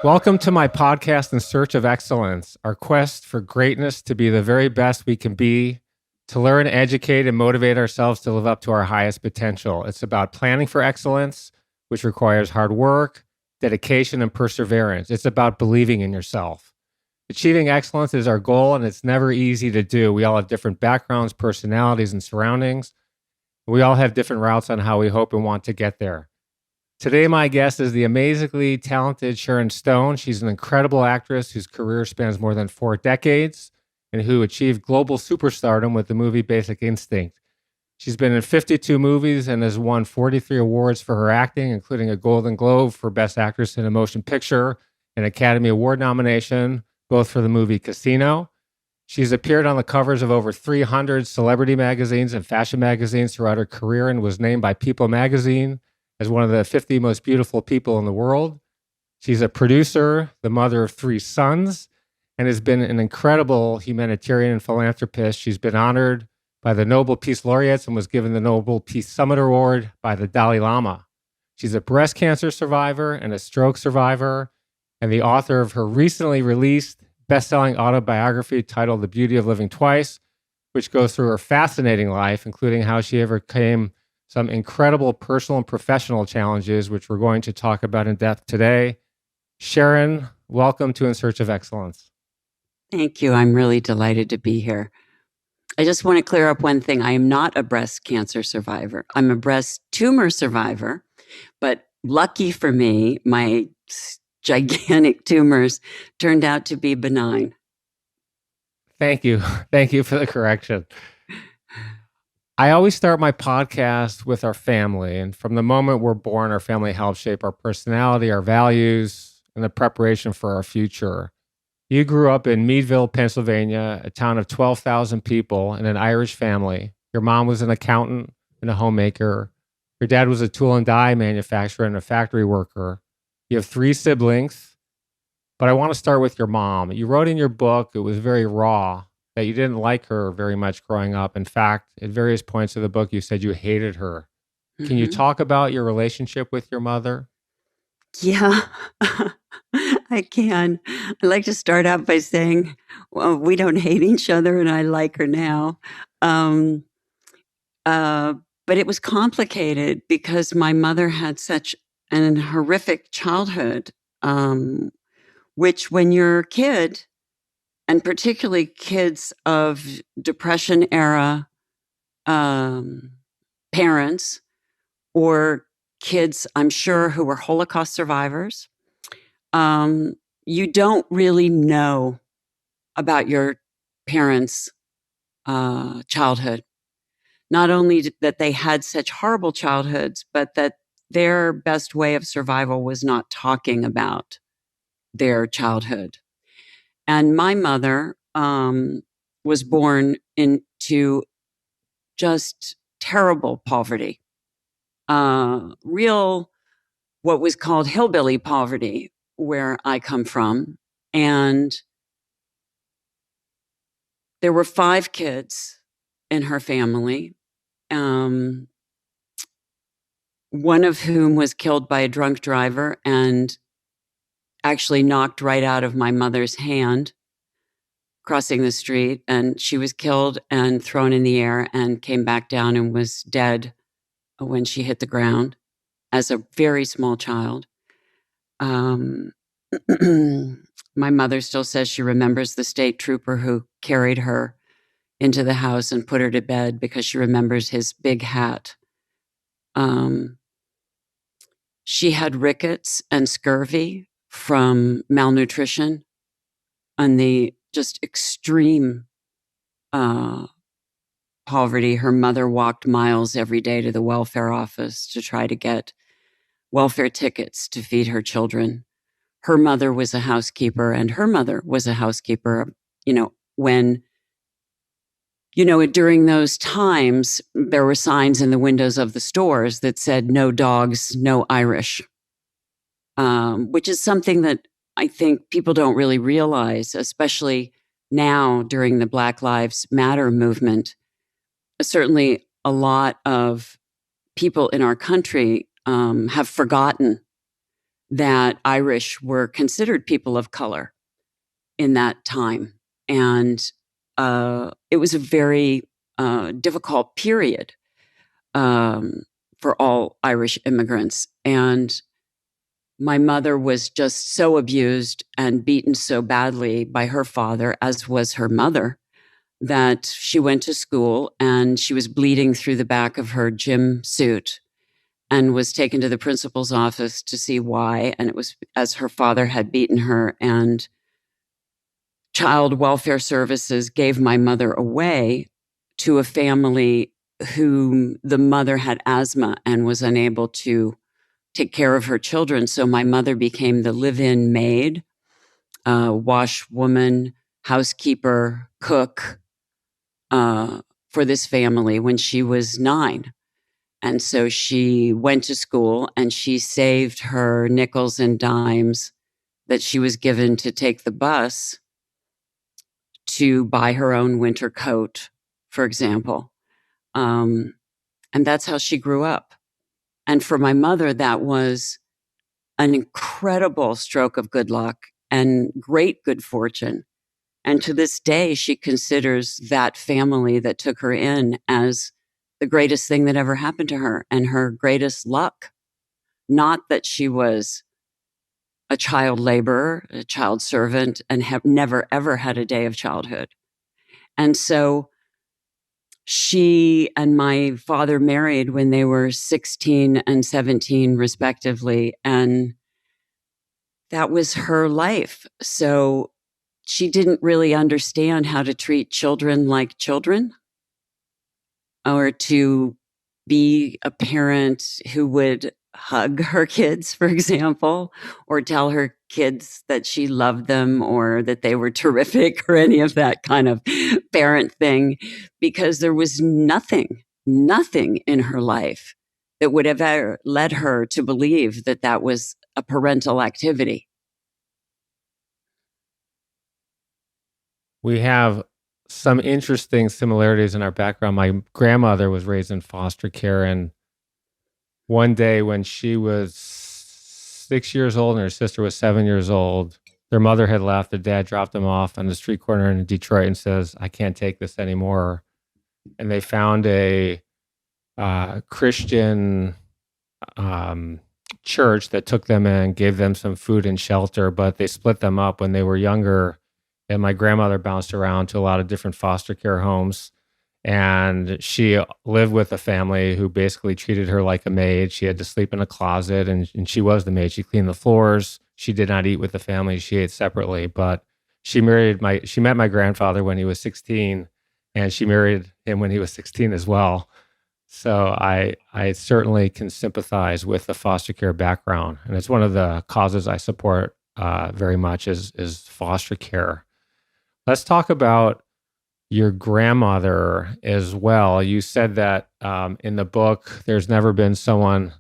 Welcome to my podcast, In Search of Excellence, our quest for greatness to be the very best we can be, to learn, educate, and motivate ourselves to live up to our highest potential. It's about planning for excellence, which requires hard work, dedication, and perseverance. It's about believing in yourself. Achieving excellence is our goal, and it's never easy to do. We all have different backgrounds, personalities, and surroundings. We all have different routes on how we hope and want to get there. Today, my guest is the amazingly talented Sharon Stone. She's an incredible actress whose career spans more than 4 decades and who achieved global superstardom with the movie Basic Instinct. She's been in 52 movies and has won 43 awards for her acting, including a Golden Globe for Best Actress in a Motion Picture, an Academy Award nomination, both for the movie Casino. She's appeared on the covers of over 300 celebrity magazines and fashion magazines throughout her career and was named by People magazine as one of the 50 most beautiful people in the world. She's a producer, the mother of 3 sons, and has been an incredible humanitarian and philanthropist. She's been honored by the Nobel Peace Laureates and was given the Nobel Peace Summit Award by the Dalai Lama. She's a breast cancer survivor and a stroke survivor, and the author of her recently released best-selling autobiography titled The Beauty of Living Twice, which goes through her fascinating life, including how she overcame some incredible personal and professional challenges, which we're going to talk about in depth today. Sharon, welcome to In Search of Excellence. Thank you. I'm really delighted to be here. I just want to clear up one thing. I am not a breast cancer survivor. I'm a breast tumor survivor, but lucky for me, my gigantic tumors turned out to be benign. Thank you. Thank you for the correction. I always start my podcast with our family. And from the moment we're born, our family helps shape our personality, our values, and the preparation for our future. You grew up in Meadville, Pennsylvania, a town of 12,000 people in an Irish family. Your mom was an accountant and a homemaker. Your dad was a tool and die manufacturer and a factory worker. You have 3 siblings, but I want to start with your mom. You wrote in your book, it was very raw, that you didn't like her very much growing up. In fact, at various points of the book, you said you hated her. Mm-hmm. Can you talk about your relationship with your mother? Yeah, I can. I'd like to start out by saying, well, we don't hate each other and I like her now. But it was complicated because my mother had such an horrific childhood, which when you're a kid, and particularly kids of Depression era parents, or kids, I'm sure, who were Holocaust survivors, you don't really know about your parents' childhood. Not only that they had such horrible childhoods, but that their best way of survival was not talking about their childhood. And my mother was born into just terrible poverty, real, what was called hillbilly poverty, where I come from. And there were 5 kids in her family, one of whom was killed by a drunk driver and actually knocked right out of my mother's hand crossing the street, and she was killed and thrown in the air and came back down and was dead when she hit the ground as a very small child. My mother still says she remembers the state trooper who carried her into the house and put her to bed because she remembers his big hat. She had rickets and scurvy from malnutrition and the just extreme poverty. Her mother walked miles every day to the welfare office to try to get welfare tickets to feed her children. Her mother was a housekeeper, and her mother was a housekeeper. During those times, there were signs in the windows of the stores that said, "No dogs, no Irish," which is something that I think people don't really realize, especially now during the Black Lives Matter movement. Certainly, a lot of people in our country have forgotten that Irish were considered people of color in that time. And it was a very difficult period for all Irish immigrants. And my mother was just so abused and beaten so badly by her father, as was her mother, that she went to school and she was bleeding through the back of her gym suit and was taken to the principal's office to see why. And it was as her father had beaten her, and Child Welfare Services gave my mother away to a family whom the mother had asthma and was unable to take care of her children. So my mother became the live-in maid, washwoman, housekeeper, cook for this family when she was 9. And so she went to school and she saved her nickels and dimes that she was given to take the bus to buy her own winter coat, for example. And that's how she grew up. And for my mother, that was an incredible stroke of good luck and great good fortune. And to this day, she considers that family that took her in as the greatest thing that ever happened to her and her greatest luck. Not that she was a child laborer, a child servant, and have never, ever had a day of childhood. And so she and my father married when they were 16 and 17, respectively. And that was her life. So she didn't really understand how to treat children like children, or to be a parent who would hug her kids, for example, or tell her kids that she loved them or that they were terrific, or any of that kind of parent thing, because there was nothing in her life that would have ever led her to believe that that was a parental activity. We have some interesting similarities in our background. My grandmother was raised in foster care, and one day when she was 6 years old and her sister was 7 years old, their mother had left. Their dad dropped them off on the street corner in Detroit and says, "I can't take this anymore." And they found a Christian church that took them in, gave them some food and shelter, but they split them up when they were younger. And my grandmother bounced around to a lot of different foster care homes. And she lived with a family who basically treated her like a maid. She had to sleep in a closet, and she was the maid. She cleaned the floors. She did not eat with the family. She ate separately. But she met my grandfather when he was 16, and she married him when he was 16 as well. So I certainly can sympathize with the foster care background. And it's one of the causes I support very much is foster care. Let's talk about your grandmother as well. You said that in the book, there's never been someone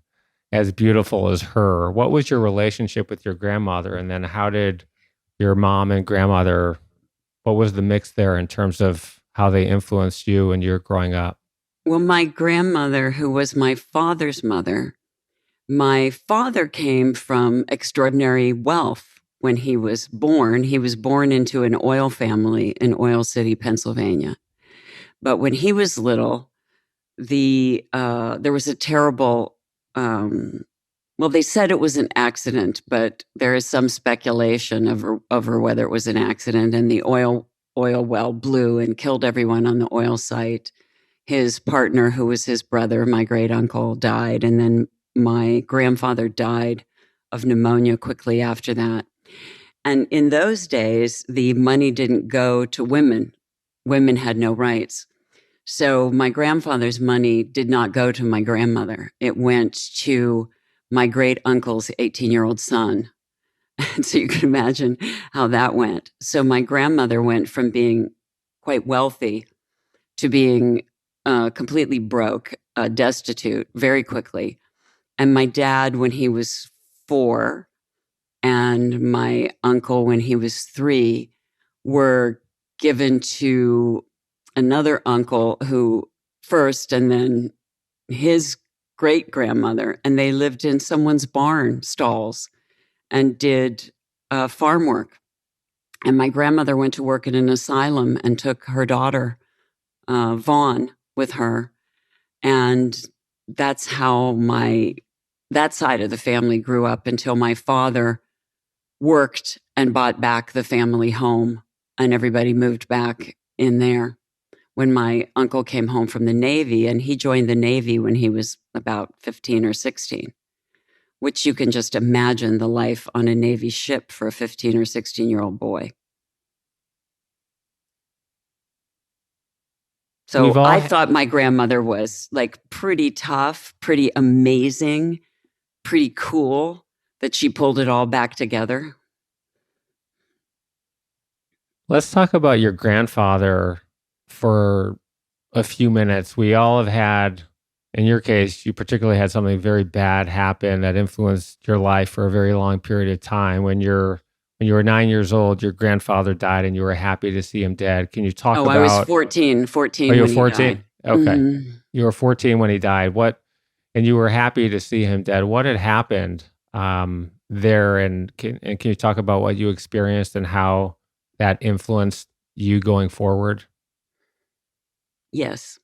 as beautiful as her. What was your relationship with your grandmother? And then how did your mom and grandmother, what was the mix there in terms of how they influenced you when you were growing up? Well, my grandmother, who was my father's mother, my father came from extraordinary wealth when he was born. He was born into an oil family in Oil City, Pennsylvania. But when he was little, there was a terrible, well, they said it was an accident, but there is some speculation over whether it was an accident. And the oil well blew and killed everyone on the oil site. His partner, who was his brother, my great uncle, died. And then my grandfather died of pneumonia quickly after that. And in those days, the money didn't go to women. Women had no rights. So my grandfather's money did not go to my grandmother. It went to my great uncle's 18-year-old son. And so you can imagine how that went. So my grandmother went from being quite wealthy to being completely broke, destitute very quickly. And my dad, when he was 4, and my uncle, when he was 3, were given to another uncle who first, and then his great grandmother, and they lived in someone's barn stalls. and did farm work. And my grandmother went to work in an asylum and took her daughter, Vaughn, with her. And that's how that side of the family grew up until my father worked and bought back the family home, and everybody moved back in there when my uncle came home from the Navy, and he joined the Navy when he was about 15 or 16, which you can just imagine the life on a Navy ship for a 15 or 16-year-old boy. So I thought my grandmother was like pretty tough, pretty amazing, pretty cool that she pulled it all back together. Let's talk about your grandfather for a few minutes. We all have had, in your case, you particularly had something very bad happen that influenced your life for a very long period of time. When you were 9 years old, your grandfather died and you were happy to see him dead. Can you talk about... I was 14 Oh, you were 14? He died. Okay. Mm-hmm. You were 14 when he died. And you were happy to see him dead. What had happened there? And can you talk about what you experienced and how that influenced you going forward? Yes.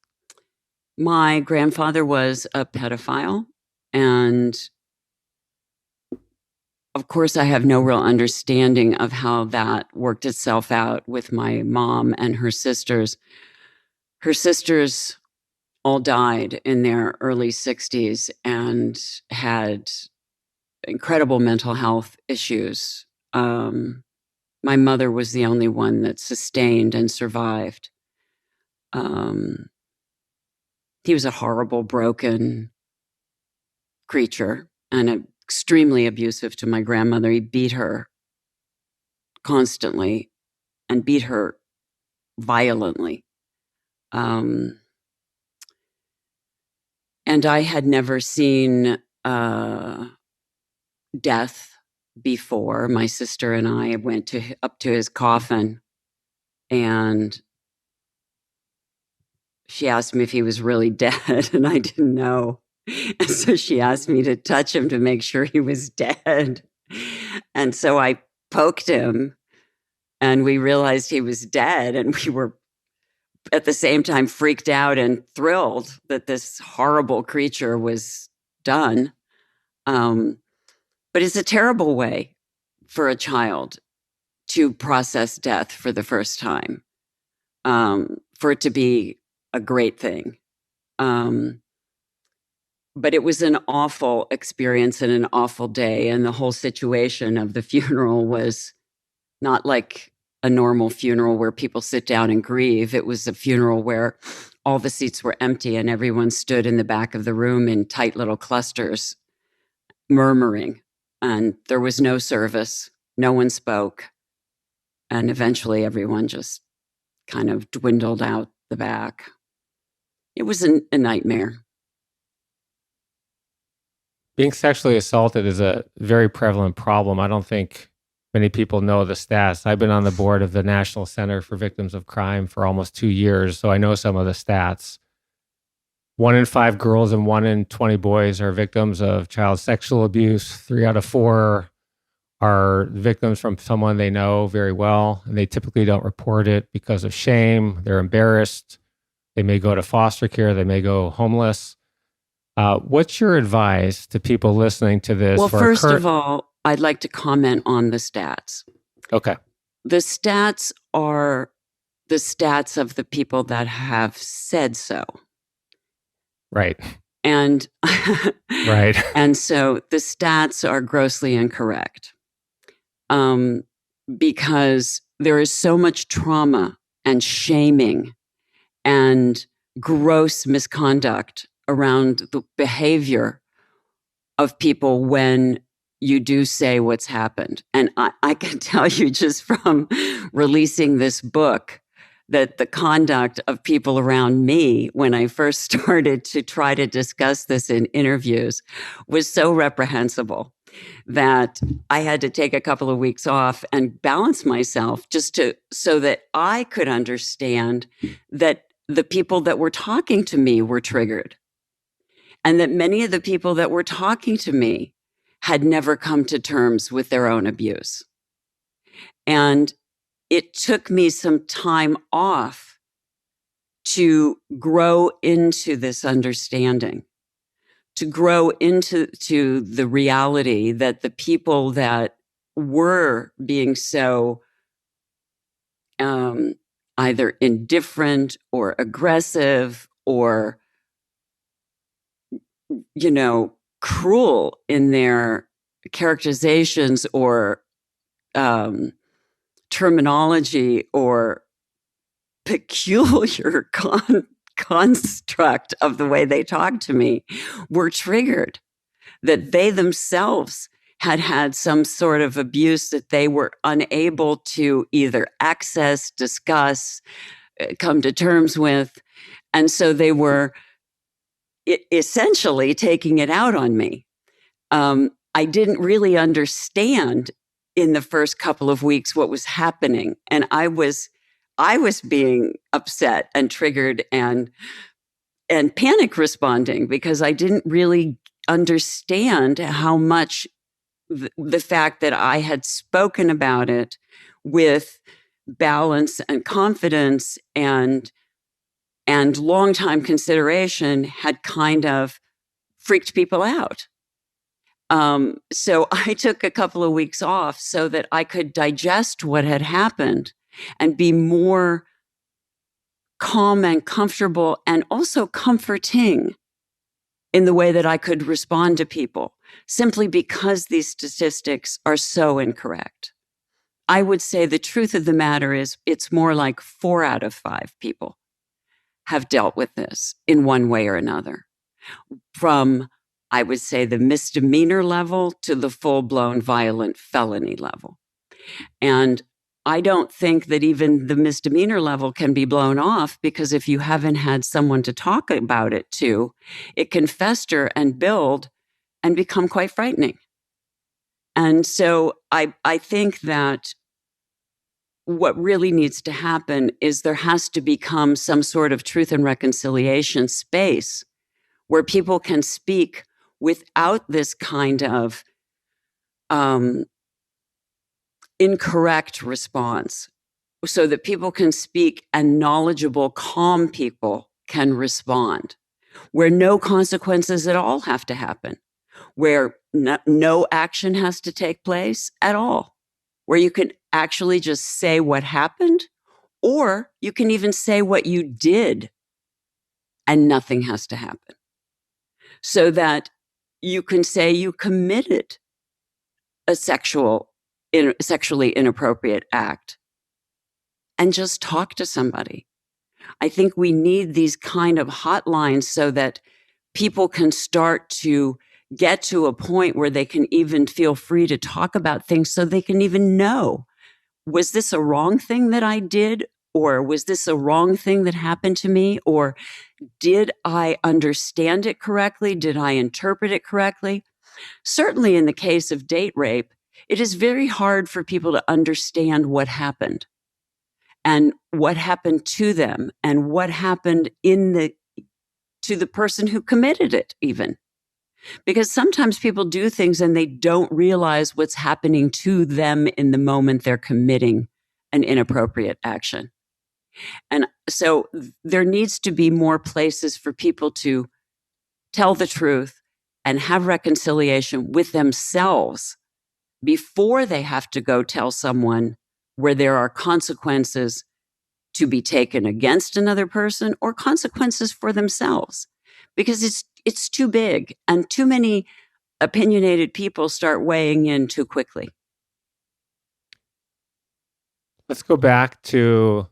My grandfather was a pedophile, and of course, I have no real understanding of how that worked itself out with my mom and her sisters. Her sisters all died in their early 60s and had incredible mental health issues. My mother was the only one that sustained and survived. He was a horrible, broken creature and extremely abusive to my grandmother. He beat her constantly and beat her violently. And I had never seen death before. My sister and I went up to his coffin, and she asked me if he was really dead, and I didn't know. And so she asked me to touch him to make sure he was dead. And so I poked him, and we realized he was dead, and we were at the same time freaked out and thrilled that this horrible creature was done. But it's a terrible way for a child to process death for the first time, for it to be a great thing. But it was an awful experience and an awful day. And the whole situation of the funeral was not like a normal funeral where people sit down and grieve. It was a funeral where all the seats were empty and everyone stood in the back of the room in tight little clusters, murmuring. And there was no service. No one spoke. And eventually everyone just kind of dwindled out the back. It was a nightmare. Being sexually assaulted is a very prevalent problem. I don't think many people know the stats. I've been on the board of the National Center for Victims of Crime for almost 2 years, so I know some of the stats. 1 in 5 girls and 1 in 20 boys are victims of child sexual abuse. 3 out of 4 are victims from someone they know very well, and they typically don't report it because of shame. They're embarrassed. They may go to foster care. They may go homeless. What's your advice to people listening to this? Well, first of all, I'd like to comment on the stats. Okay. The stats are the stats of the people that have said so. Right. And right. And so the stats are grossly incorrect. Because there is so much trauma and shaming and gross misconduct around the behavior of people when you do say what's happened. And I can tell you just from releasing this book that the conduct of people around me when I first started to try to discuss this in interviews was so reprehensible that I had to take a couple of weeks off and balance myself so that I could understand that the people that were talking to me were triggered. And that many of the people that were talking to me had never come to terms with their own abuse. And it took me some time off to grow into this understanding, to grow into the reality that the people that were being so either indifferent or aggressive or, cruel in their characterizations or terminology or peculiar construct of the way they talked to me were triggered, that they themselves had some sort of abuse that they were unable to either access, discuss, come to terms with. And so they were essentially taking it out on me. I didn't really understand in the first couple of weeks what was happening. And I was being upset and triggered and panic responding because I didn't really understand how much the fact that I had spoken about it with balance and confidence and long time consideration had kind of freaked people out. So I took a couple of weeks off so that I could digest what had happened and be more calm and comfortable and also comforting in the way that I could respond to people, simply because these statistics are so incorrect. I would say the truth of the matter is it's more like 4 out of 5 people have dealt with this in one way or another, from, I would say, the misdemeanor level to the full-blown violent felony level. And I don't think that even the misdemeanor level can be blown off, because if you haven't had someone to talk about it to, it can fester and build and become quite frightening. And so I think that what really needs to happen is there has to become some sort of truth and reconciliation space where people can speak without this kind of incorrect response, so that people can speak and knowledgeable, calm people can respond, where no consequences at all have to happen, where no action has to take place at all, where you can actually just say what happened, or you can even say what you did and nothing has to happen. So that you can say you committed a sexually inappropriate act and just talk to somebody. I think we need these kind of hotlines so that people can start to get to a point where they can even feel free to talk about things, so they can even know, was this a wrong thing that I did? Or was this a wrong thing that happened to me? Or did I understand it correctly? Did I interpret it correctly? Certainly in the case of date rape, it is very hard for people to understand what happened and what happened to them and what happened to the person who committed it even. Because sometimes people do things and they don't realize what's happening to them in the moment they're committing an inappropriate action. And so there needs to be more places for people to tell the truth and have reconciliation with themselves before they have to go tell someone, where there are consequences to be taken against another person or consequences for themselves, because it's too big and too many opinionated people start weighing in too quickly. Let's go back to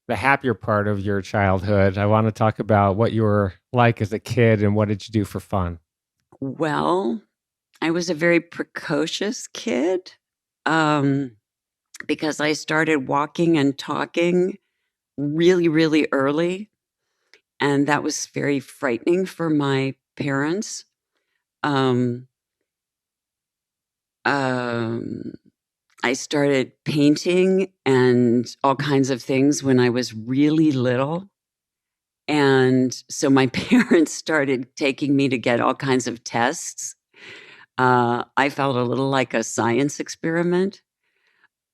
the happier part of your childhood. I want to talk about what you were like as a kid and what did you do for fun? Well, I was a very precocious kid because I started walking and talking really, really early. And that was very frightening for my parents. I started painting and all kinds of things when I was really little. And so my parents started taking me to get all kinds of tests. I felt a little like a science experiment.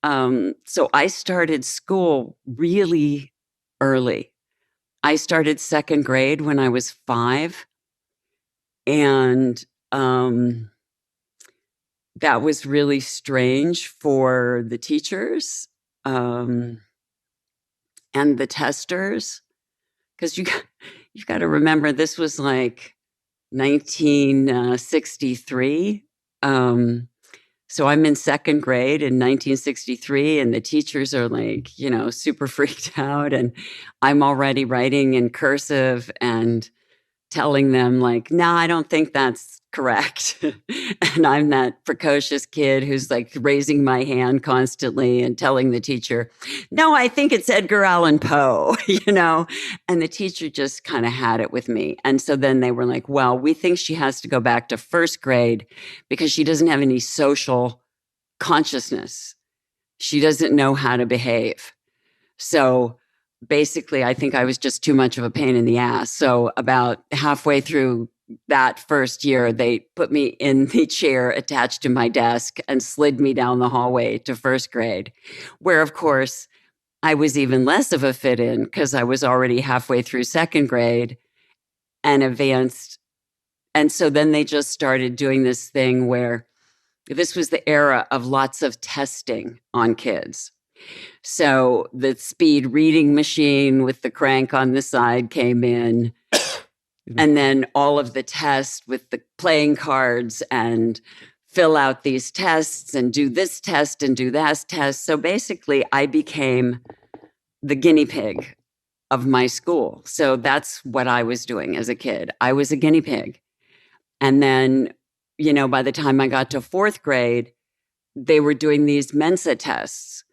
So I started school really early. I started second grade when I was 5. And that was really strange for the teachers and the testers, because you've got to remember this was like 1963. So I'm in second grade in 1963, and the teachers are like, super freaked out, and I'm already writing in cursive and telling them like, no, I don't think that's correct. And I'm that precocious kid who's like raising my hand constantly and telling the teacher, no, I think it's Edgar Allan Poe, and the teacher just kind of had it with me. And so then they were like, well, we think she has to go back to first grade because she doesn't have any social consciousness. She doesn't know how to behave. So basically, I think I was just too much of a pain in the ass. So about halfway through that first year, they put me in the chair attached to my desk and slid me down the hallway to first grade, where, of course, I was even less of a fit in because I was already halfway through second grade and advanced. And so then they just started doing this thing where this was the era of lots of testing on kids. So the speed reading machine with the crank on the side came in, and then all of the tests with the playing cards and fill out these tests and do this test and do that test. So basically, I became the guinea pig of my school. So that's what I was doing as a kid. I was a guinea pig. And then, by the time I got to fourth grade, they were doing these Mensa tests.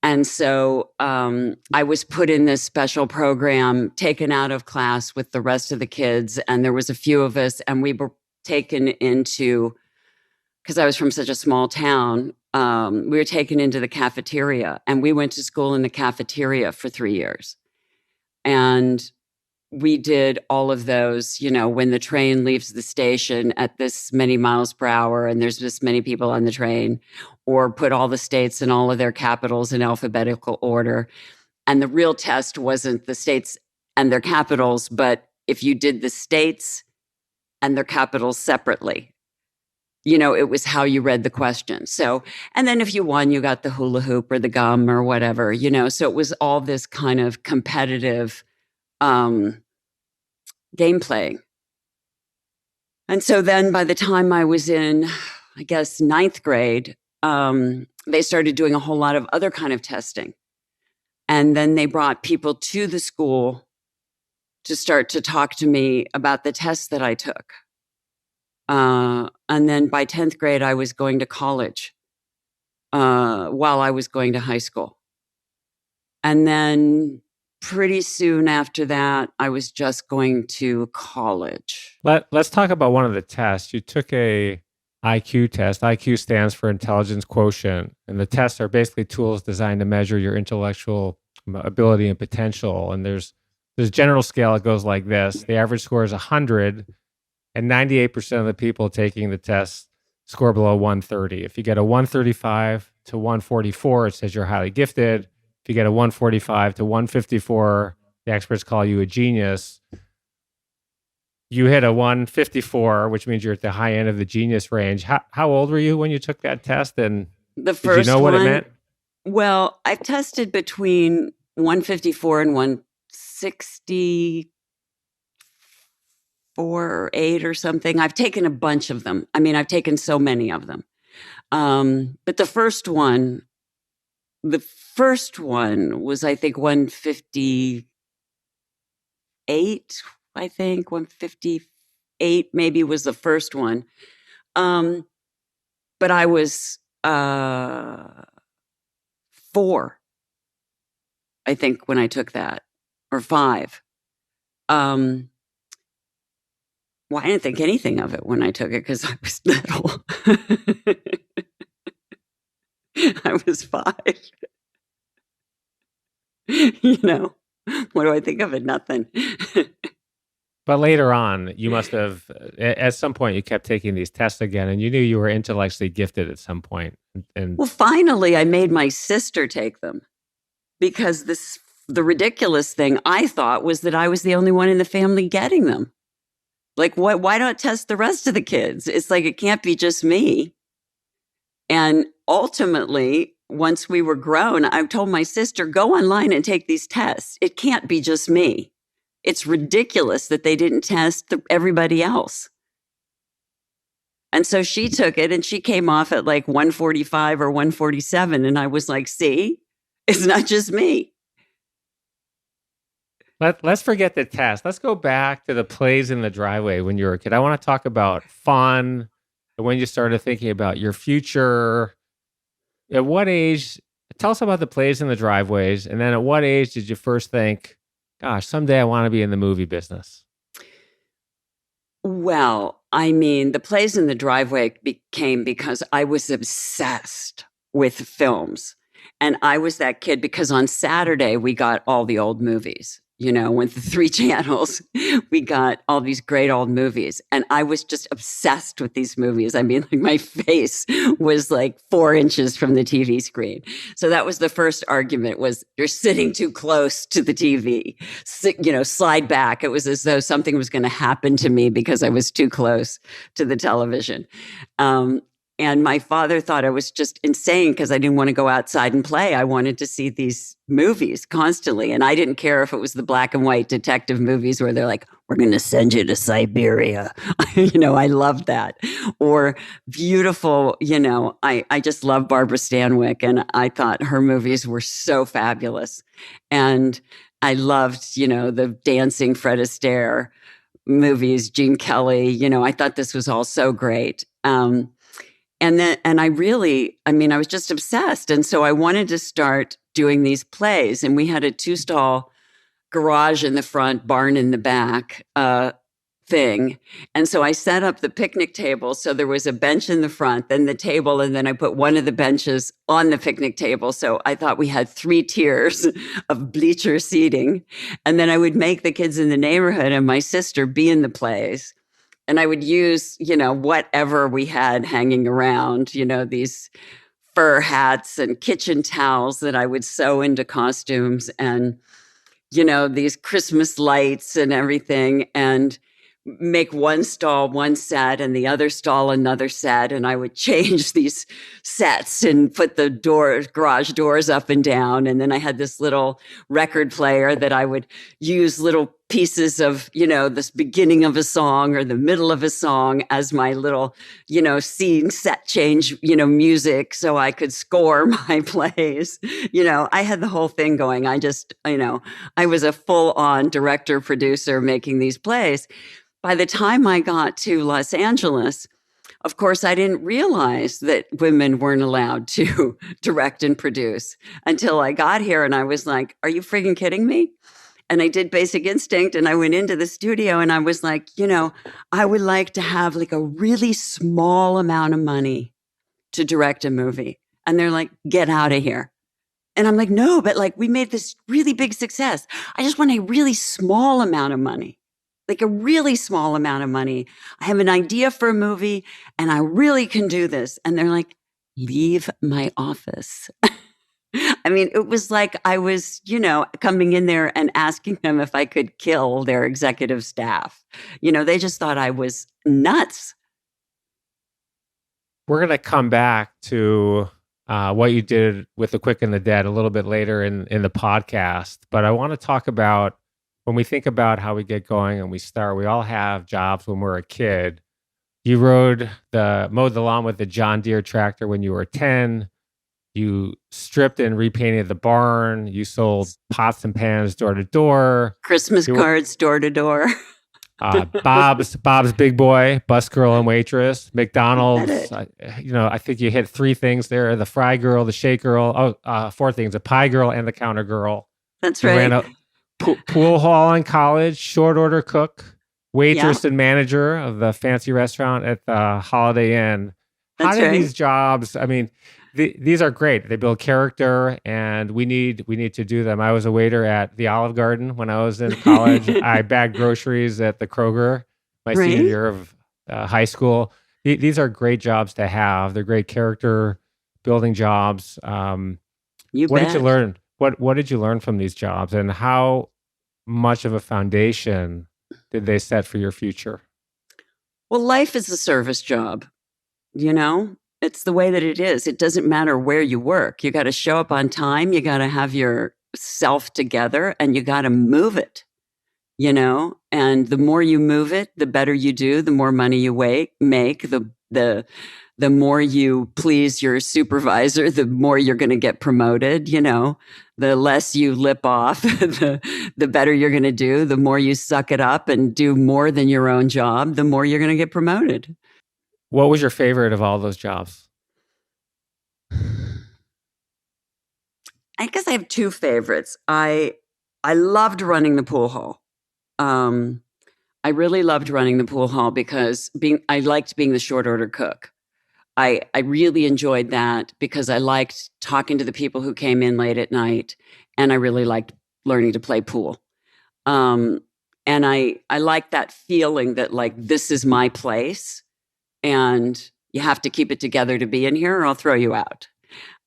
And so I was put in this special program, taken out of class with the rest of the kids. And there was a few of us, and we were taken into, because I was from such a small town, we were taken into the cafeteria. And we went to school in the cafeteria for 3 years. And we did all of those, when the train leaves the station at this many miles per hour and there's this many people on the train, or put all the states and all of their capitals in alphabetical order. And the real test wasn't the states and their capitals, but if you did the states and their capitals separately, it was how you read the question. So, and then if you won, you got the hula hoop or the gum or whatever, so it was all this kind of competitive game playing. And so then by the time I was in, I guess, ninth grade, they started doing a whole lot of other kind of testing. And then they brought people to the school to start to talk to me about the tests that I took. And then by 10th grade, I was going to college while I was going to high school. And then pretty soon after that, I was just going to college. Let's talk about one of the tests. You took a IQ test. IQ stands for intelligence quotient. And the tests are basically tools designed to measure your intellectual ability and potential. And there's general scale. It goes like this. The average score is 100, and 98% of the people taking the test score below 130. If you get a 135 to 144, it says you're highly gifted. If you get a 145 to 154, the experts call you a genius. You hit a 154, which means you're at the high end of the genius range. How old were you when you took that test? And the first did you know what it meant? Well, I've tested between 154 and 164 or 8 or something. I've taken a bunch of them. I mean, I've taken so many of them. But the first one was, I think, 158, I think. 158 maybe was the first one. But I was 4, I think, when I took that, or 5. Well, I didn't think anything of it when I took it because I was little. I was 5. What do I think of it? Nothing. But later on, you must have, at some point, you kept taking these tests again, and you knew you were intellectually gifted at some point. And Well, finally, I made my sister take them because the ridiculous thing I thought was that I was the only one in the family getting them. Like, what? Why not test the rest of the kids? It's like, it can't be just me. And ultimately, once we were grown, I told my sister, go online and take these tests. It can't be just me. It's ridiculous that they didn't test everybody else. And so she took it and she came off at like 145 or 147. And I was like, see, it's not just me. let's forget the test. Let's go back to the plays in the driveway when you were a kid. I want to talk about fun and when you started thinking about your future. At what age? Tell us about the plays in the driveways. And then at what age did you first think, gosh, someday I want to be in the movie business? Well, I mean, the plays in the driveway became because I was obsessed with films. And I was that kid because on Saturday, we got all the old movies. With the 3 channels, we got all these great old movies. And I was just obsessed with these movies. I mean, like my face was like 4 inches from the TV screen. So that was the first argument was you're sitting too close to the TV. Slide back. It was as though something was going to happen to me because I was too close to the television. And my father thought I was just insane because I didn't want to go outside and play. I wanted to see these movies constantly. And I didn't care if it was the black and white detective movies where they're like, we're going to send you to Siberia. I loved that. Or beautiful, I just love Barbara Stanwyck. And I thought her movies were so fabulous. And I loved, the dancing Fred Astaire movies, Gene Kelly. I thought this was all so great. And I was just obsessed. And so I wanted to start doing these plays. And we had a 2-stall garage in the front, barn in the back thing. And so I set up the picnic table. So there was a bench in the front, then the table, and then I put one of the benches on the picnic table. So I thought we had 3 tiers of bleacher seating. And then I would make the kids in the neighborhood and my sister be in the plays. And I would use, whatever we had hanging around, these fur hats and kitchen towels that I would sew into costumes and, these Christmas lights and everything, and make one stall one set and the other stall another set. And I would change these sets and put the garage doors up and down. And then I had this little record player that I would use little pieces of, this beginning of a song or the middle of a song as my little, scene set change, music so I could score my plays. I had the whole thing going. I just, I was a full-on director, producer making these plays. By the time I got to Los Angeles, of course, I didn't realize that women weren't allowed to direct and produce until I got here. And I was like, are you freaking kidding me? And I did Basic Instinct and I went into the studio and I was like, I would like to have like a really small amount of money to direct a movie. And they're like, get out of here. And I'm like, no, but like we made this really big success. I just want a really small amount of money. Like a really small amount of money. I have an idea for a movie and I really can do this. And they're like, leave my office. I mean, it was like I was, coming in there and asking them if I could kill their executive staff. They just thought I was nuts. We're going to come back to what you did with The Quick and the Dead a little bit later in the podcast. But I want to talk about when we think about how we get going and we start, we all have jobs when we're a kid. You mowed the lawn with the John Deere tractor when you were 10. You stripped and repainted the barn. You sold pots and pans door to door. Christmas cards door to door. Bob's Big Boy, bus girl and waitress. McDonald's. I think you hit 3 things there: the fry girl, the shake girl. 4 things: a pie girl and the counter girl. That's right. Ran a pool hall in college. Short order cook, waitress and manager of the fancy restaurant at the Holiday Inn. How did these jobs? I mean, These are great. They build character, and we need to do them. I was a waiter at the Olive Garden when I was in college. I bagged groceries at the Kroger my senior Right? year of high school. These are great jobs to have. They're great character building jobs. You What did you bet. learn? What did you learn from these jobs, and how much of a foundation did they set for your future? Well, life is a service job, you know? It's the way that it is. It doesn't matter where you work. You got to show up on time, you got to have your self together, and you got to move it, you know? And the more you move it, the better you do, the more money you make, the more you please your supervisor, the more you're going to get promoted, you know. The less you lip off, the better you're going to do. The more you suck it up and do more than your own job, the more you're going to get promoted. What was your favorite of all those jobs? I guess I have two favorites. I loved running the pool hall. Um, I really loved running the pool hall because I liked being the short order cook. I really enjoyed that because I liked talking to the people who came in late at night, and I really liked learning to play pool. Um, and I like that feeling that like this is my place, and you have to keep it together to be in here, or I'll throw you out.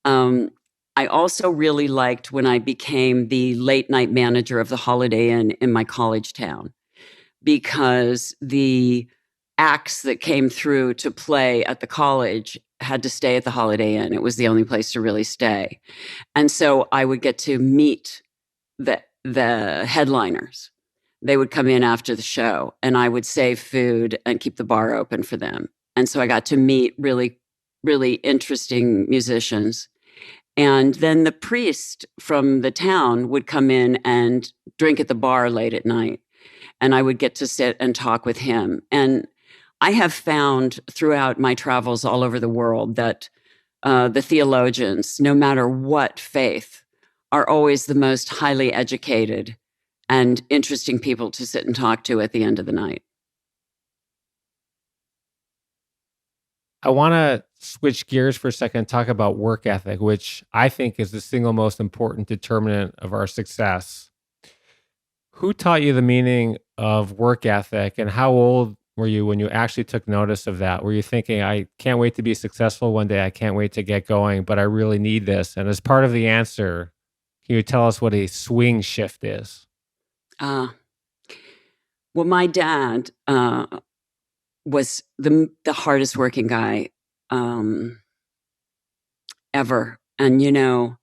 Um, I also really liked when I became the late night manager of the Holiday Inn in my college town, because the acts that came through to play at the college had to stay at the Holiday Inn. It was the only place to really stay. And so I would get to meet the headliners. They would come in after the show, and I would save food and keep the bar open for them. And so I got to meet really, really interesting musicians. And then the priest from the town would come in and drink at the bar late at night, and I would get to sit and talk with him. And I have found throughout my travels all over the world that the theologians, no matter what faith, are always the most highly educated and interesting people to sit and talk to at the end of the night. I want to switch gears for a second and talk about work ethic, which I think is the single most important determinant of our success. Who taught you the meaning of work ethic, and how old were you when you actually took notice of that? Were you thinking, I can't wait to be successful one day, I can't wait to get going, but I really need this? And as part of the answer, can you tell us what a swing shift is? Uh, well, my dad was the hardest working guy ever. And, you know,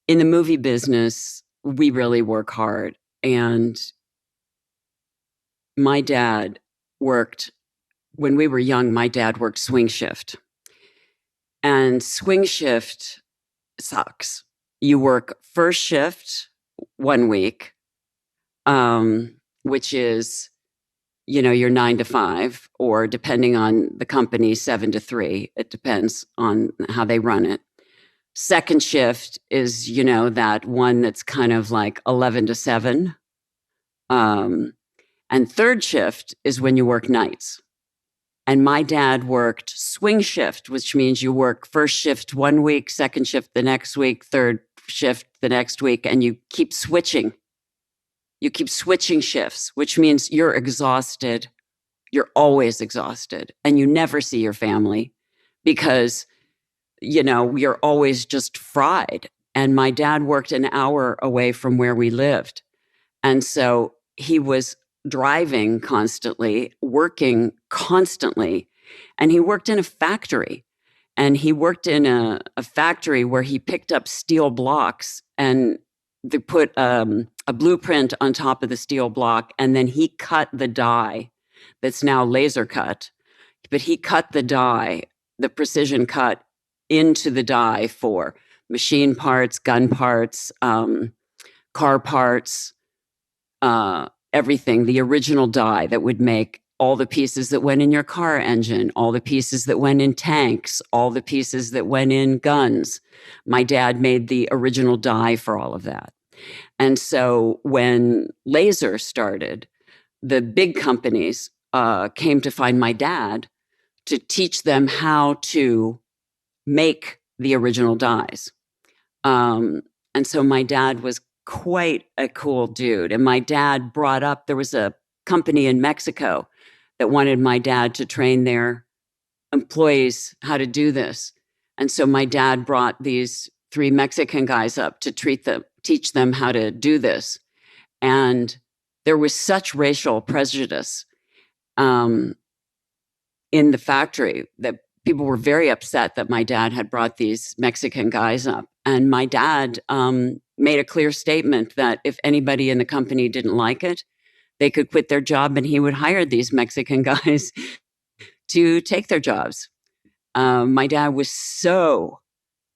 in the movie business, we really work hard. And my dad worked, when we were young, my dad worked swing shift. And swing shift sucks. You work first shift one week, which is, you know, your 9 to 5, or depending on the company, 7 to 3. It depends on how they run it. Second shift is, you know, that one that's kind of like 11 to 7. And third shift is when you work nights. And my dad worked swing shift, which means you work first shift one week, second shift the next week, third shift the next week, and you keep switching. You keep switching shifts, which means you're exhausted. You're always exhausted, and you never see your family because, you know, you're always just fried. And my dad worked an hour away from where we lived. And so he was driving constantly, working constantly. And he worked in a factory. And he worked in a factory where he picked up steel blocks, and they put a blueprint on top of the steel block. And then he cut the die that's now laser cut. But he cut the die, the precision cut, into the die for machine parts, gun parts, car parts, everything, the original die that would make all the pieces that went in your car engine, all the pieces that went in tanks, all the pieces that went in guns. My dad made the original die for all of that. And so when laser started, the big companies came to find my dad to teach them how to make the original dies. And so my dad was quite a cool dude. And my dad brought up, there was a company in Mexico that wanted my dad to train their employees how to do this. And so my dad brought these 3 Mexican guys up to teach them how to do this. And there was such racial prejudice in the factory that people were very upset that my dad had brought these Mexican guys up. And my dad made a clear statement that if anybody in the company didn't like it, they could quit their job and he would hire these Mexican guys to take their jobs. My dad was so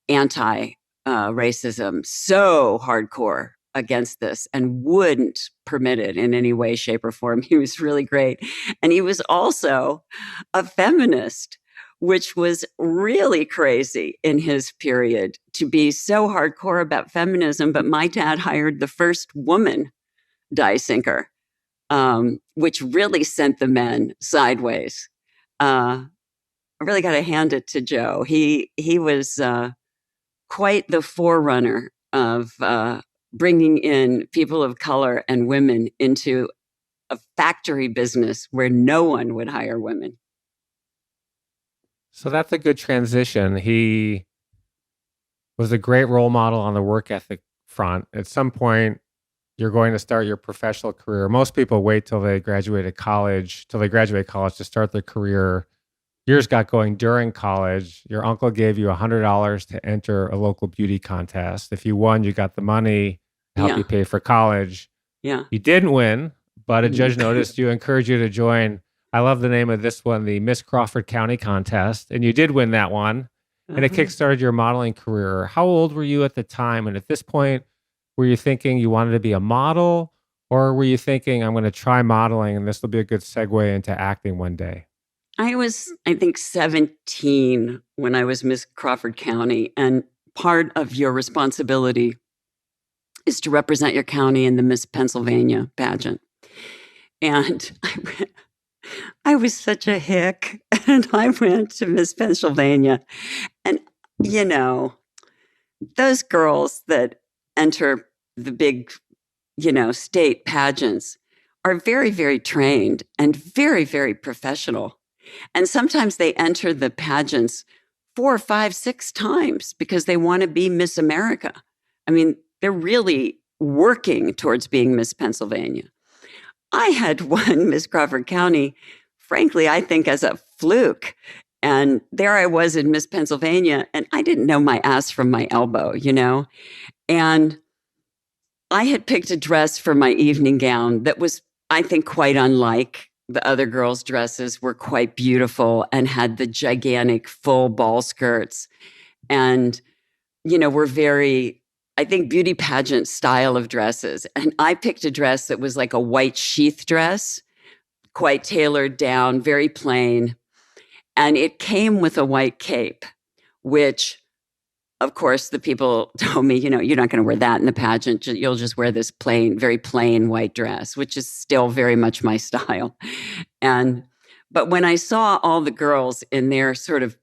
anti-racism, so hardcore against this, and wouldn't permit it in any way, shape, or form. He was really great. And he was also a feminist, which was really crazy in his period to be so hardcore about feminism. But my dad hired the first woman die sinker, which really sent the men sideways. I really got to hand it to Joe. He was quite the forerunner of bringing in people of color and women into a factory business where no one would hire women. So that's a good transition. He was a great role model on the work ethic front. At some point, you're going to start your professional career. Most people wait till they graduate college to start their career. Yours got going during college. Your uncle gave you $100 to enter a local beauty contest. If you won, you got the money to help you pay for college. Yeah. You didn't win, but a judge noticed you, encouraged you to join. I love the name of this one, the Miss Crawford County contest. And you did win that one. And it kickstarted your modeling career. How old were you at the time? And at this point, were you thinking you wanted to be a model? Or were you thinking, I'm going to try modeling and this will be a good segue into acting one day? I was, I think, 17 when I was Miss Crawford County. And part of your responsibility is to represent your county in the Miss Pennsylvania pageant. And I was such a hick. And I went to Miss Pennsylvania. And, you know, those girls that enter the big, state pageants are very, very trained and very, very professional. And sometimes they enter the pageants 4, 5, 6 times because they want to be Miss America. I mean, they're really working towards being Miss Pennsylvania. I had won Miss Crawford County, frankly, I think as a fluke. And there I was in Miss Pennsylvania, and I didn't know my ass from my elbow, And I had picked a dress for my evening gown that was, I think, quite unlike the other girls' dresses, were quite beautiful and had the gigantic full ball skirts and, were very, I think, beauty pageant style of dresses. And I picked a dress that was like a white sheath dress, quite tailored down, very plain. And it came with a white cape, which, of course, the people told me, you're not going to wear that in the pageant. You'll just wear this plain, very plain white dress, which is still very much my style. But when I saw all the girls in their sort of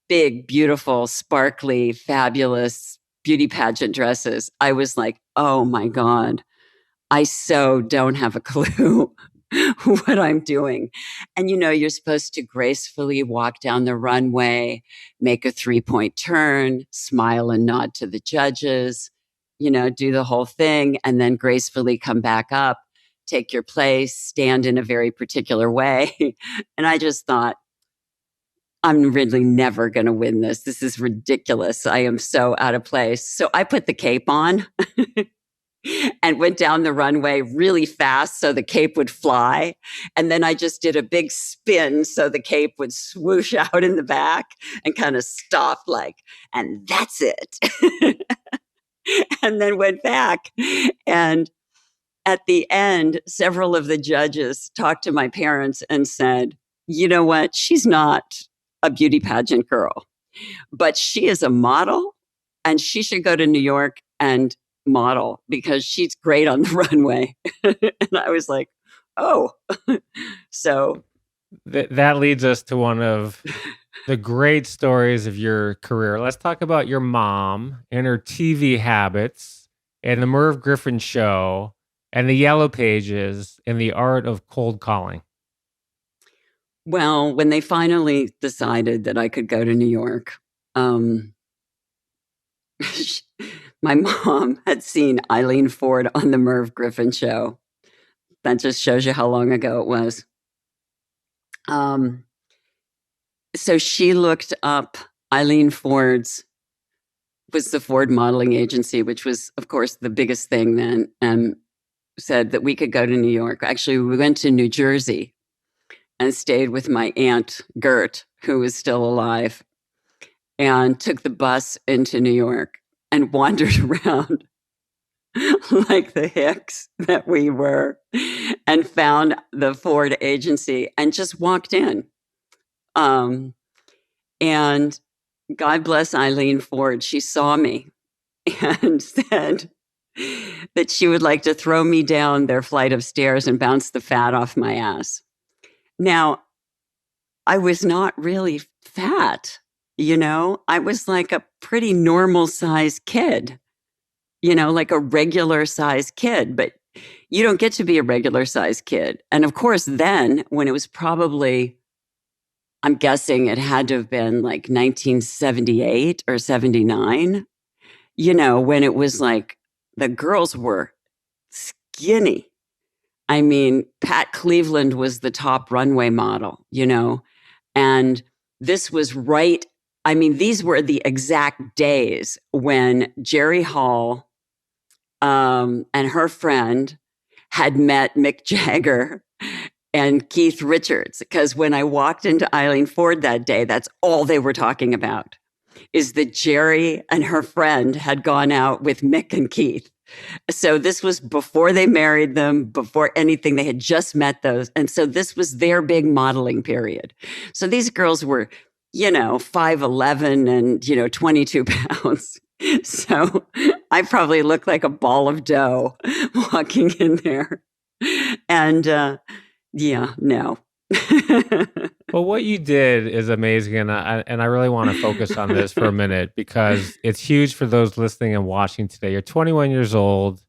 big, beautiful, sparkly, fabulous beauty pageant dresses, I was like, oh my God, I so don't have a clue what I'm doing. And you're supposed to gracefully walk down the runway, make a 3-point turn, smile and nod to the judges, do the whole thing, and then gracefully come back up, take your place, stand in a very particular way. And I just thought, I'm really never going to win this. This is ridiculous. I am so out of place. So I put the cape on and went down the runway really fast so the cape would fly. And then I just did a big spin so the cape would swoosh out in the back and kind of stop and that's it. And then went back. And at the end, several of the judges talked to my parents and said, you know what? She's not a beauty pageant girl, but she is a model and she should go to New York and model because she's great on the runway. And I was like, oh. So That leads us to one of the great stories of your career. Let's talk about your mom and her TV habits and the Merv Griffin show and the Yellow Pages and the art of cold calling. Well, when they finally decided that I could go to New York, um, my mom had seen Eileen Ford on the Merv Griffin show. That just shows you how long ago it was. So she looked up Eileen Ford's, was the Ford modeling agency, which was, of course, the biggest thing then, and said that we could go to New York. Actually, we went to New Jersey and stayed with my aunt, Gert, who was still alive, and took the bus into New York and wandered around like the hicks that we were and found the Ford agency and just walked in. And God bless Eileen Ford. She saw me and said that she would like to throw me down their flight of stairs and bounce the fat off my ass. Now, I was not really fat, I was like a pretty normal sized kid, like a regular sized kid, but you don't get to be a regular sized kid. And of course, then when it was probably, I'm guessing it had to have been like 1978 or 79, when it was like the girls were skinny. I mean, Pat Cleveland was the top runway model, and this was right. I mean, these were the exact days when Jerry Hall and her friend had met Mick Jagger and Keith Richards. Because when I walked into Eileen Ford that day, that's all they were talking about, is that Jerry and her friend had gone out with Mick and Keith. So this was before they married them, before anything. They had just met those. And so this was their big modeling period. So these girls were, 5'11" and, 22 pounds. So I probably looked like a ball of dough walking in there. And no. Well, what you did is amazing, and I really want to focus on this for a minute because it's huge for those listening and watching today. You're 21 years old.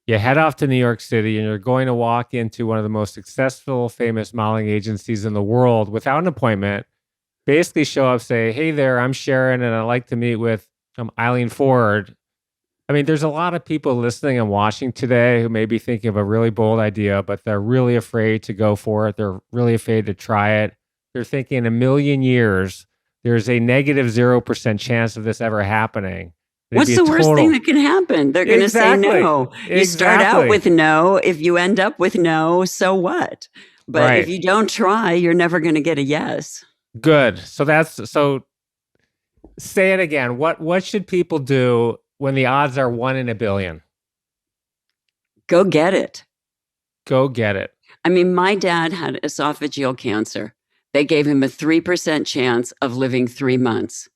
You head off to New York City, and you're going to walk into one of the most successful, famous modeling agencies in the world without an appointment. Basically, show up, say, "Hey there, I'm Sharon, and I'd like to meet with Eileen Ford." I mean, there's a lot of people listening and watching today who may be thinking of a really bold idea, but they're really afraid to go for it. They're really afraid to try it. They're thinking in a million years, there's a negative 0% chance of this ever happening. What's the worst thing that can happen? They're going to say no. You start out with no. If you end up with no, so what? But if you don't try, you're never going to get a yes. Good. So say it again. What should people do when the odds are 1 in a billion? Go get it. Go get it. I mean, my dad had esophageal cancer. They gave him a 3% chance of living 3 months.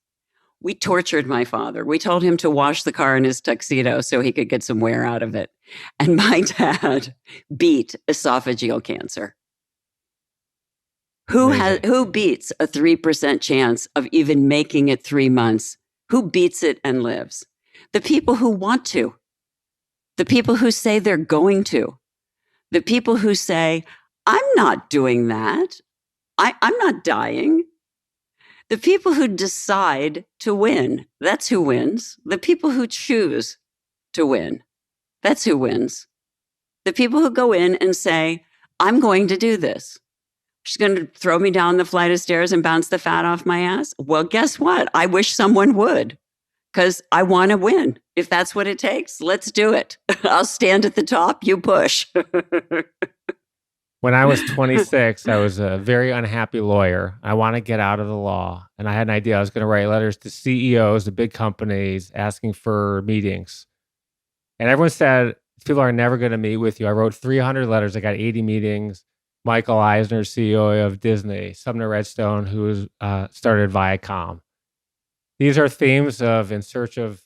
We tortured my father. We told him to wash the car in his tuxedo so he could get some wear out of it. And my dad beat esophageal cancer. Who beats a 3% chance of even making it 3 months? Who beats it and lives? The people who want to. The people who say they're going to. The people who say, I'm not doing that. I'm not dying. The people who decide to win, that's who wins. The people who choose to win, that's who wins. The people who go in and say, I'm going to do this. She's going to throw me down the flight of stairs and bounce the fat off my ass. Well, guess what? I wish someone would, because I want to win. If that's what it takes, let's do it. I'll stand at the top, you push. When I was 26, I was a very unhappy lawyer. I want to get out of the law. And I had an idea. I was going to write letters to CEOs of big companies asking for meetings. And everyone said, people are never going to meet with you. I wrote 300 letters. I got 80 meetings. Michael Eisner, CEO of Disney, Sumner Redstone, who started Viacom. These are themes of in search of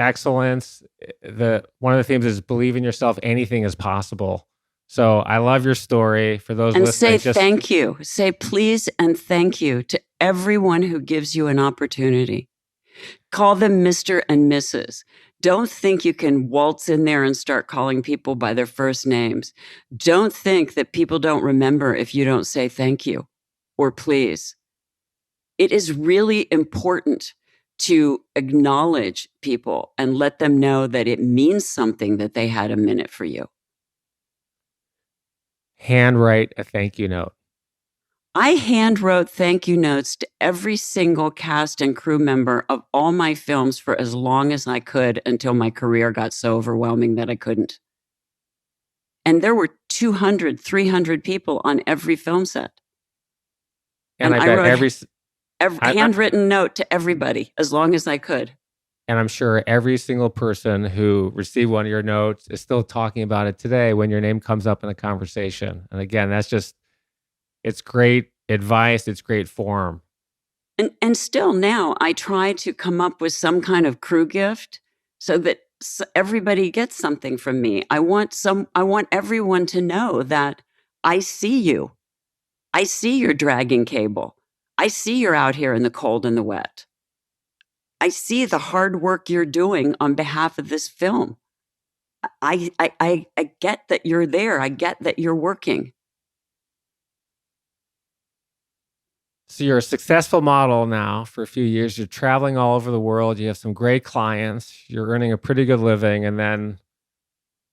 excellence. One of the themes is believe in yourself. Anything is possible. So I love your story. For those And say listening, just thank you. Say please and thank you to everyone who gives you an opportunity. Call them Mr. and Mrs. Don't think you can waltz in there and start calling people by their first names. Don't think that people don't remember if you don't say thank you or please. It is really important to acknowledge people and let them know that it means something that they had a minute for you. handwrite a thank you note. I handwrote thank you notes to every single cast and crew member of all my films for as long as I could until my career got so overwhelming that I couldn't. And there were 200, 300 people on every film set. And I I bet wrote I, handwritten note to everybody as long as I could. and I'm sure every single person who received one of your notes is still talking about it today when your name comes up in a conversation. And again, it's great advice. It's great form. And still now I try to come up with some kind of crew gift so that everybody gets something from me. I want everyone to know that I see you. I see you're dragging cable. I see you're out here in the cold and the wet. I see the hard work you're doing on behalf of this film. I get that you're there. I get that you're working. So you're a successful model now for a few years. You're traveling all over the world. You have some great clients. You're earning a pretty good living. And then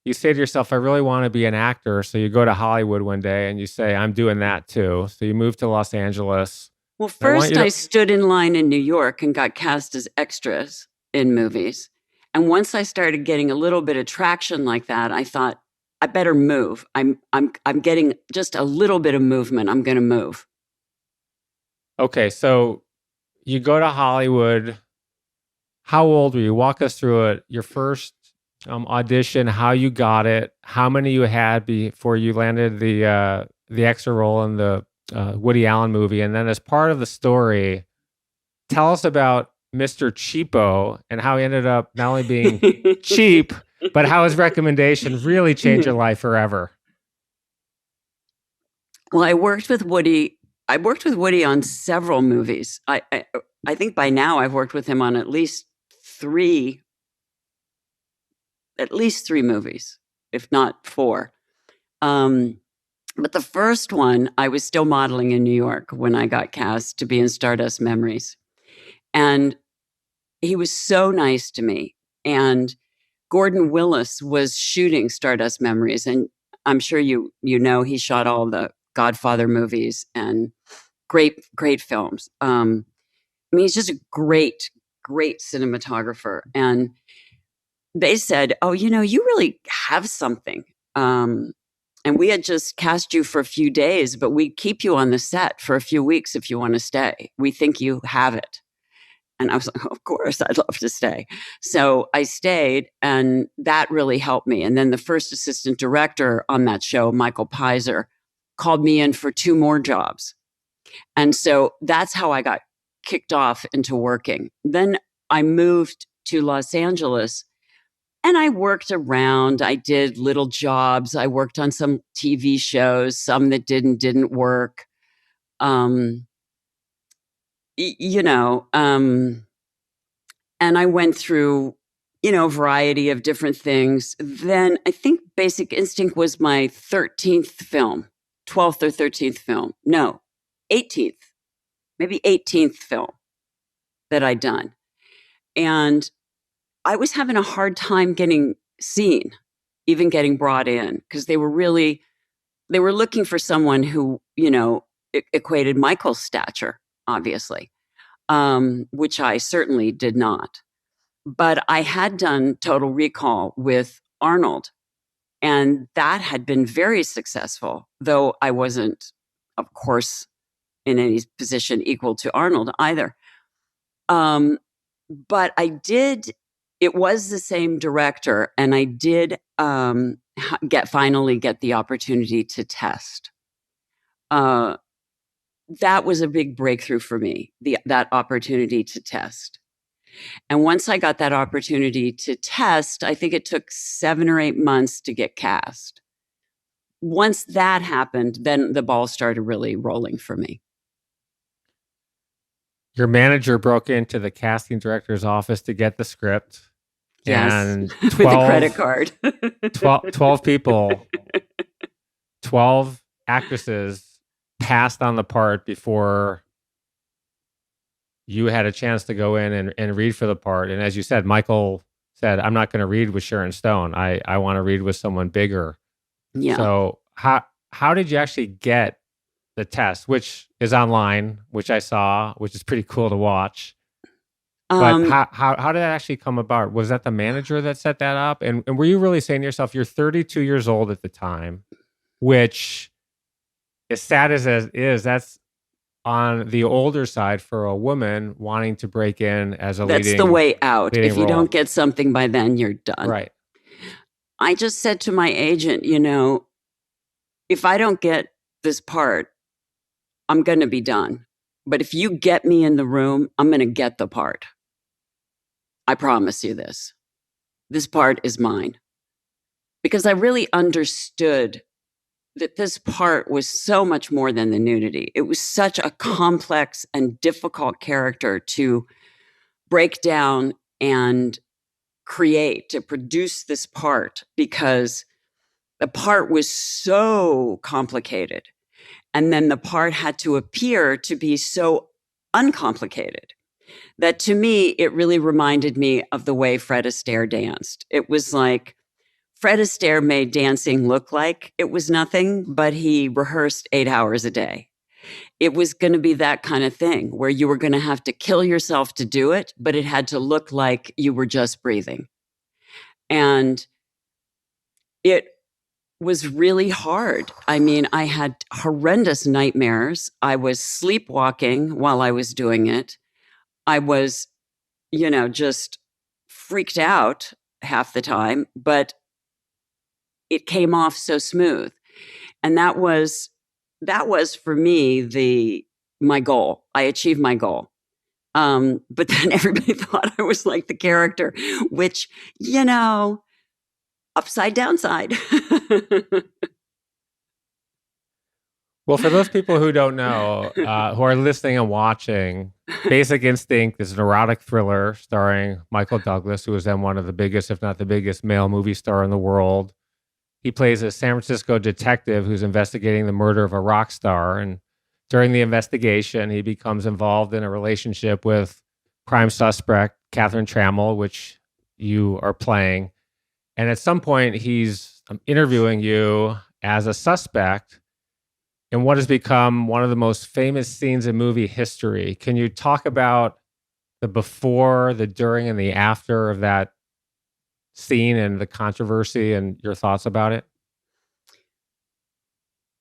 you say to yourself, I really want to be an actor. So you go to Hollywood one day and you say, I'm doing that too. So you move to Los Angeles. Well, And I want first you I to, stood in line in New York and got cast as extras in movies. And once I started getting a little bit of traction like that, I thought, I better move. I'm getting just a little bit of movement. I'm going to move. okay, so you go to Hollywood. How old were you? Walk us through it. Your first audition, how you got it, how many you had before you landed the extra role in the Woody Allen movie, and then as part of the story, tell us about Mr. Cheapo and how he ended up not only being cheap, but how his recommendation really changed your life forever. Well, I worked with Woody. I worked with Woody on several movies. I think by now I've worked with him on at least three movies, if not four. But the first one, I was still modeling in New York when I got cast to be in Stardust Memories. And he was so nice to me. And Gordon Willis was shooting Stardust Memories. And I'm sure you know he shot all the Godfather movies and great films. I mean, he's just a great cinematographer. And they said, oh, you really have something. And we had just cast you for a few days, but we keep you on the set for a few weeks if you want to stay. We think you have it. And I was like, of course, I'd love to stay. So I stayed, and that really helped me. And then the first assistant director on that show, Michael Pizer, called me in for 2 more jobs. And so that's how I got kicked off into working. Then I moved to Los Angeles and I worked around. I did little jobs. I worked on some TV shows, some that didn't work. And I went through, a variety of different things. Then I think Basic Instinct was my 13th film, 12th or 13th film. No, 18th, maybe 18th film that I'd done. And I was having a hard time getting seen, even getting brought in, because they were looking for someone who, equated Michael's stature, obviously, which I certainly did not. But I had done Total Recall with Arnold, and that had been very successful, though I wasn't, of course, in any position equal to Arnold either. But it was the same director, and I did finally get the opportunity to test. That was a big breakthrough for me, that opportunity to test. And once I got that opportunity to test, I think it took 7 or 8 months to get cast. once that happened, then the ball started really rolling for me. Your manager broke into the casting director's office to get the script. Yes, And with a credit card. 12 people, 12 actresses passed on the part before you had a chance to go in and read for the part. And as you said, Michael said, I'm not going to read with Sharon Stone. I want to read with someone bigger. Yeah. So how did you actually get the test, which is online, which I saw, which is pretty cool to watch? But how did that actually come about? Was that the manager that set that up? And were you really saying to yourself, you're 32 years old at the time, which, as sad as it is, that's on the older side for a woman wanting to break in as a That's leading the way out. If you role. don't get something by then, you're done. Right. I just said to my agent, if I don't get this part, I'm going to be done. But if you get me in the room, I'm going to get the part. I promise you this. This part is mine. Because I really understood that this part was so much more than the nudity. It was such a complex and difficult character to break down and create, to produce this part, because the part was so complicated. And then the part had to appear to be so uncomplicated that, to me, it really reminded me of the way Fred Astaire danced. It was like Fred Astaire made dancing look like it was nothing, but he rehearsed 8 hours a day. It was going to be that kind of thing where you were going to have to kill yourself to do it, but it had to look like you were just breathing. And it was really hard. I mean, I had horrendous nightmares. I was sleepwalking while I was doing it. I was, just freaked out half the time, but it came off so smooth. And that was for me my goal. I achieved my goal. But then everybody thought I was like the character, which, upside downside. Well, for those people who don't know, who are listening and watching, Basic Instinct is an erotic thriller starring Michael Douglas, who was then one of the biggest, if not the biggest, male movie star in the world. He plays a San Francisco detective who's investigating the murder of a rock star. And during the investigation, he becomes involved in a relationship with prime suspect Catherine Trammell, which you are playing. And at some point, he's interviewing you as a suspect in what has become one of the most famous scenes in movie history. Can you talk about the before, the during, and the after of that scene and the controversy and your thoughts about it?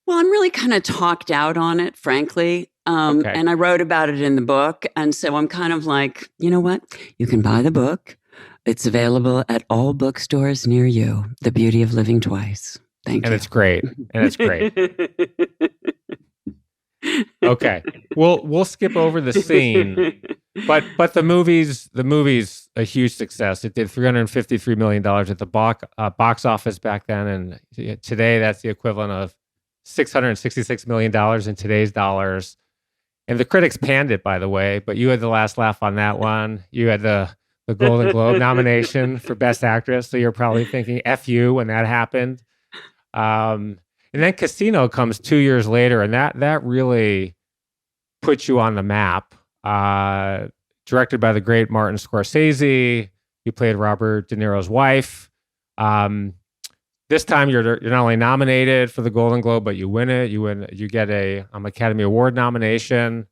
Well, I'm really kind of talked out on it, frankly. Okay. And I wrote about it in the book. And so I'm kind of like, you know what? You can buy the book. It's available at all bookstores near you. The Beauty of Living Twice. Thank you. And it's great. Okay. We'll skip over the scene. But the movie's a huge success. It did $353 million at the box office back then, and today that's the equivalent of $666 million in today's dollars. And the critics panned it, by the way, but you had the last laugh on that one. You had the Golden Globe nomination for Best Actress, so you're probably thinking F you when that happened. And then Casino comes 2 years later, and that really put you on the map. Directed by the great Martin Scorsese, you played Robert De Niro's wife. This time you're not only nominated for the Golden Globe, but you win it. You get a Academy Award nomination.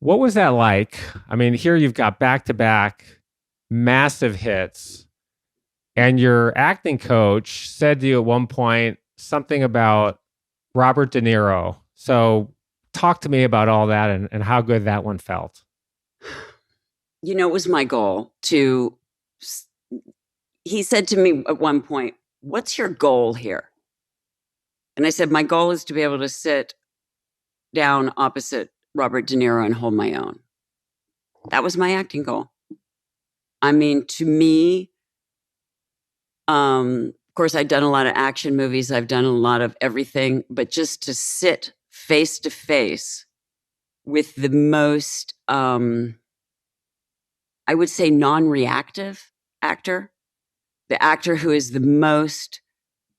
What was that like? I mean, here you've got back-to-back massive hits, and your acting coach said to you at one point something about Robert De Niro. So talk to me about all that and how good that one felt. It was my goal to, he said to me at one point, "What's your goal here?" And I said, "My goal is to be able to sit down opposite Robert De Niro and hold my own." That was my acting goal. I mean, to me, of course, I've done a lot of action movies. I've done a lot of everything, but just to sit face to face with the most, I would say, non-reactive actor, the actor who is the most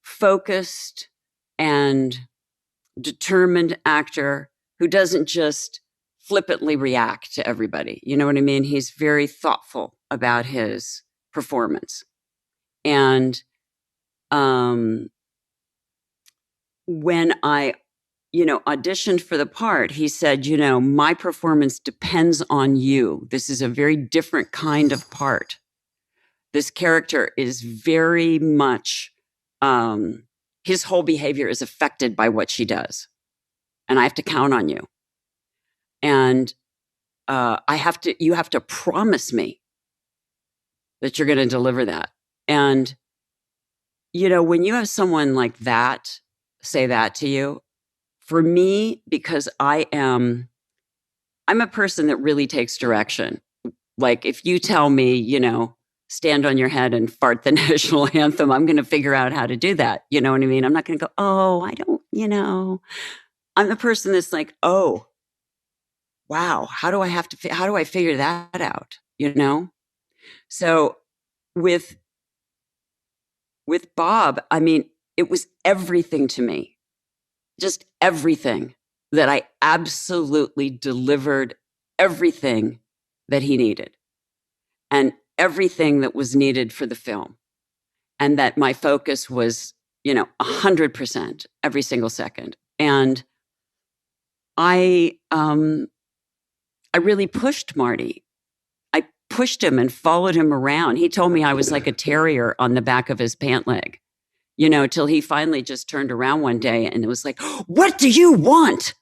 focused and determined actor, who doesn't just flippantly react to everybody. You know what I mean? He's very thoughtful about his performance. And when I, auditioned for the part, he said, my performance depends on you. This is a very different kind of part. This character is very much, his whole behavior is affected by what she does. And I have to count on you. And you have to promise me that you're going to deliver that. And, when you have someone like that say that to you, for me, because I'm a person that really takes direction. Like if you tell me, stand on your head and fart the national anthem, I'm going to figure out how to do that. You know what I mean? I'm not going to go, oh, I don't, I'm the person that's like, oh, wow, how do I figure that out? So with Bob, I mean, it was everything to me, just everything, that I absolutely delivered everything that he needed and everything that was needed for the film. And that my focus was, 100% every single second. And I really pushed Marty. I pushed him and followed him around. He told me I was like a terrier on the back of his pant leg, till he finally just turned around one day and it was like, what do you want?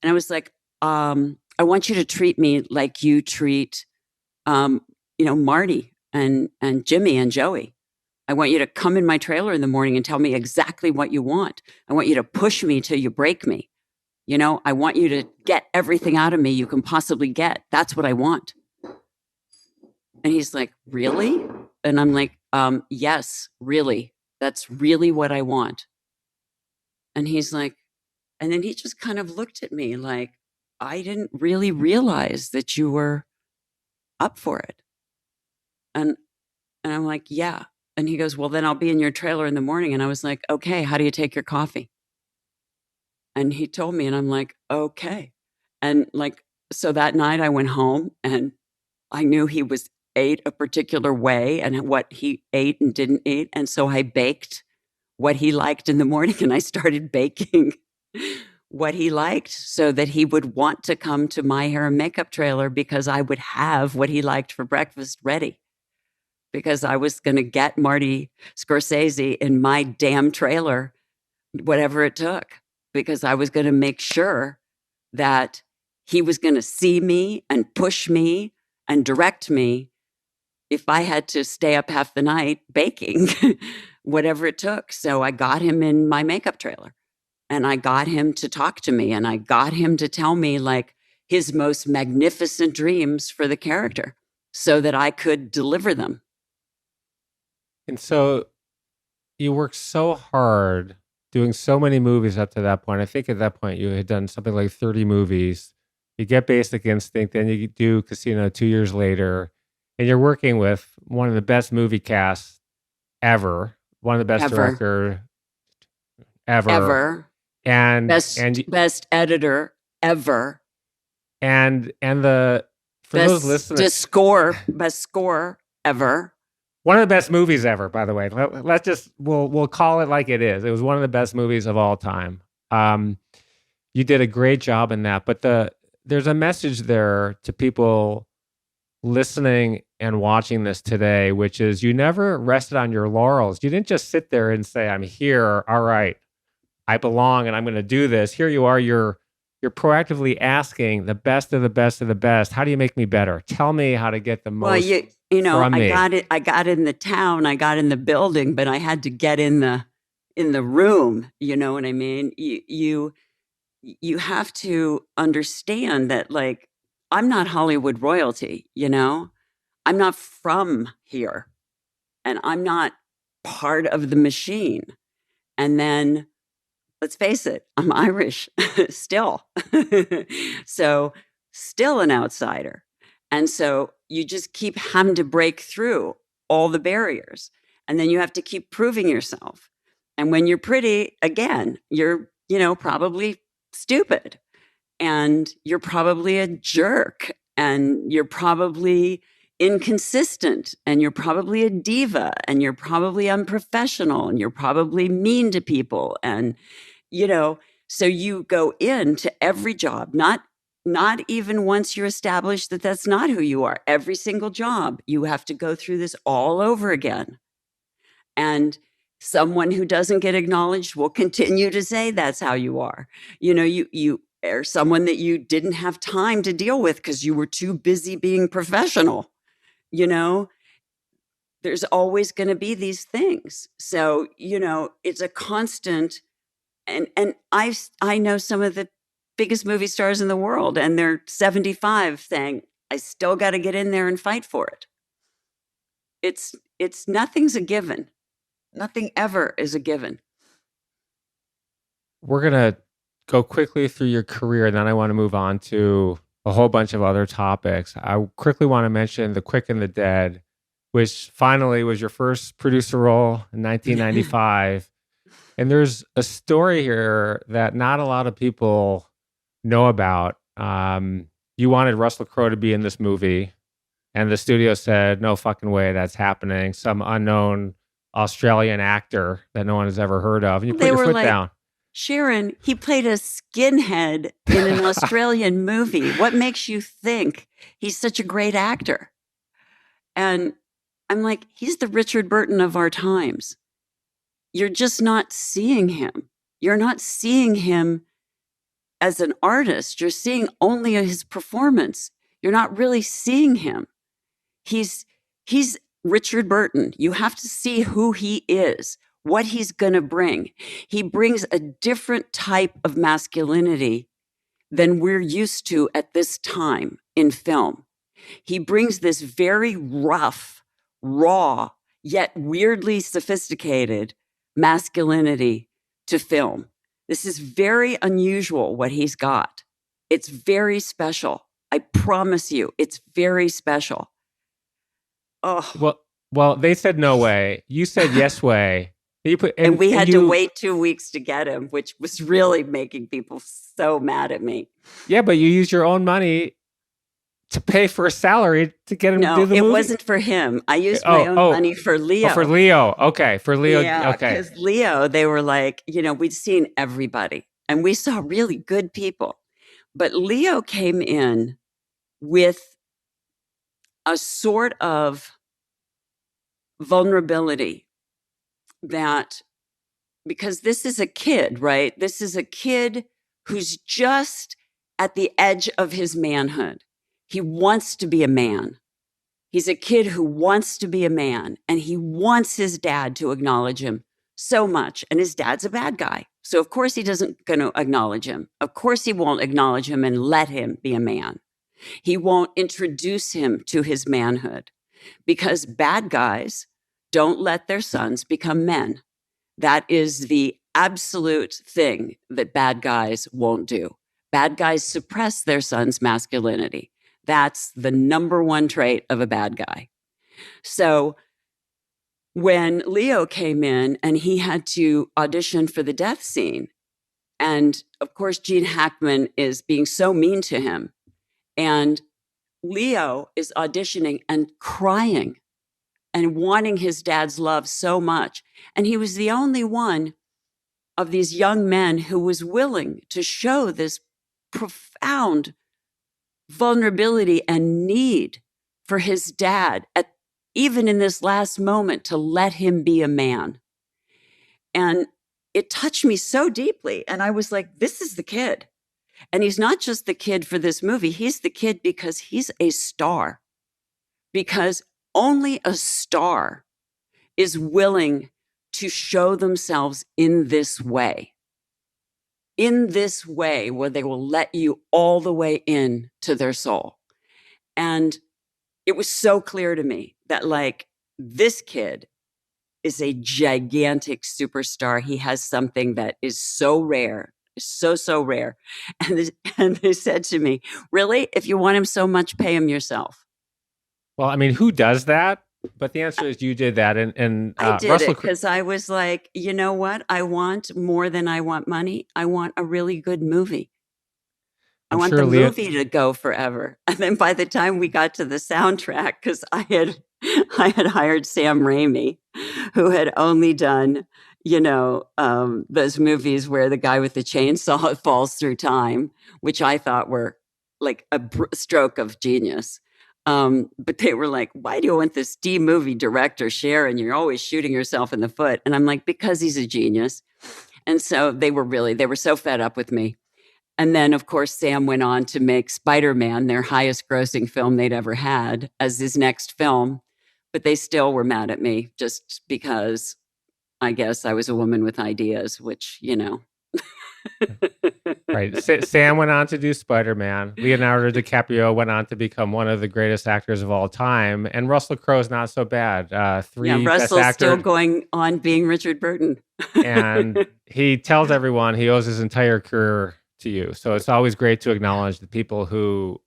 And I was like, I want you to treat me like you treat, Marty and Jimmy and Joey. I want you to come in my trailer in the morning and tell me exactly what you want. I want you to push me till you break me. I want you to get everything out of me you can possibly get. That's what I want. And he's like, really? And I'm like, yes, really. That's really what I want. And he's like, and then he just kind of looked at me like, I didn't really realize that you were up for it. And I'm like, yeah. And he goes, well, then I'll be in your trailer in the morning. And I was like, okay, how do you take your coffee? And he told me, and I'm like, okay. And so that night I went home and I knew he ate a particular way and what he ate and didn't eat. And so I baked what he liked in the morning and I started baking what he liked so that he would want to come to my hair and makeup trailer because I would have what he liked for breakfast ready. Because I was going to get Marty Scorsese in my damn trailer, whatever it took, because I was going to make sure that he was going to see me and push me and direct me if I had to stay up half the night baking, whatever it took. So I got him in my makeup trailer and I got him to talk to me and I got him to tell me like his most magnificent dreams for the character so that I could deliver them. And so you worked so hard doing so many movies up to that point. I think at that point you had done something like 30 movies. You get Basic Instinct, then you do Casino 2 years later, and you're working with one of the best movie casts ever, one of the best director ever. And best editor ever. And for those listeners, best score ever. One of the best movies ever, by the way. Let's just we'll call it like it is. It was one of the best movies of all time. You did a great job in that, but there's a message there to people listening and watching this today, which is you never rested on your laurels. You didn't just sit there and say, "I'm here. All right, I belong, and I'm going to do this." Here you are. You're proactively asking the best of the best of the best. How do you make me better? Tell me how to get the most. Well, I got in the town, I got in the building, but I had to get in the room. You know what I mean? You have to understand that, like, I'm not Hollywood royalty. I'm not from here, and I'm not part of the machine. And then, let's face it, I'm Irish still. So still an outsider. And so you just keep having to break through all the barriers. And then you have to keep proving yourself. And when you're pretty, again, you're, probably stupid. And you're probably a jerk. And you're probably inconsistent. And you're probably a diva. And you're probably unprofessional. And you're probably mean to people. And, so you go into every job, not even once you're established that that's not who you are. Every single job, you have to go through this all over again. And someone who doesn't get acknowledged will continue to say that's how you are. You are someone that you didn't have time to deal with because you were too busy being professional. There's always going to be these things. So, it's a constant. And I know some of the biggest movie stars in the world, and they're 75 saying, I still got to get in there and fight for it. It's nothing's a given. Nothing ever is a given. We're going to go quickly through your career, and then I want to move on to a whole bunch of other topics. I quickly want to mention The Quick and the Dead, which finally was your first producer role in 1995. And there's a story here that not a lot of people know about. You wanted Russell Crowe to be in this movie, and the studio said, no fucking way that's happening. Some unknown Australian actor that no one has ever heard of. And you put your foot down. Sharon, he played a skinhead in an Australian movie. What makes you think he's such a great actor? And I'm like, he's the Richard Burton of our times. You're just not seeing him. You're not seeing him as an artist. You're seeing only his performance. You're not really seeing him. He's Richard Burton. You have to see who he is, what he's going to bring. He brings a different type of masculinity than we're used to at this time in film. He brings this very rough, raw, yet weirdly sophisticated masculinity to film. This is very unusual what he's got. It's very special. I promise you, it's very special. Oh. Well, they said no way. You said yes way. And we had to wait 2 weeks to get him, which was really making people so mad at me. Yeah, but you used your own money to pay for a salary to get him to do the movie. No, it wasn't for him. I used my own money for Leo. Oh, for Leo. Okay, for Leo. Yeah, okay. Because Leo, they were like, we'd seen everybody, and we saw really good people. But Leo came in with a sort of vulnerability that, because this is a kid, right? This is a kid who's just at the edge of his manhood. He wants to be a man. He's a kid who wants to be a man, and he wants his dad to acknowledge him so much. And his dad's a bad guy. So of course he doesn't going to acknowledge him. Of course he won't acknowledge him and let him be a man. He won't introduce him to his manhood, because bad guys don't let their sons become men. That is the absolute thing that bad guys won't do. Bad guys suppress their son's masculinity. That's the number one trait of a bad guy. So when Leo came in and he had to audition for the death scene, and of course, Gene Hackman is being so mean to him, and Leo is auditioning and crying and wanting his dad's love so much. And he was the only one of these young men who was willing to show this profound vulnerability and need for his dad, even in this last moment, to let him be a man. And it touched me so deeply. And I was like, this is the kid. And he's not just the kid for this movie. He's the kid because he's a star. Because only a star is willing to show themselves in this way where they will let you all the way in to their soul. And it was so clear to me that, like, this kid is a gigantic superstar. He has something that is so rare, so rare. And they said to me, really, if you want him so much, pay him yourself. Well, I mean, who does that? But the answer is you did that. And I did Russell, it because I was like, you know what? I want more than I want money. I want a really good movie. I I'm want sure the Leah, movie to go forever. And then by the time we got to the soundtrack, because I had hired Sam Raimi, who had only done, those movies where the guy with the chainsaw falls through time, which I thought were like a stroke of genius. But they were like, why do you want this D movie director, Sharon? You're always shooting yourself in the foot. And I'm like, because he's a genius. And so they were so fed up with me. And then, of course, Sam went on to make Spider-Man, their highest grossing film they'd ever had, as his next film. But they still were mad at me just because I guess I was a woman with ideas, which, right? Sam went on to do Spider-Man. Leonardo DiCaprio went on to become one of the greatest actors of all time. And Russell Crowe's not so bad. Yeah, Three Best Russell's still Actor. going on being Richard Burton. And he tells everyone he owes his entire career to you. So it's always great to acknowledge the people who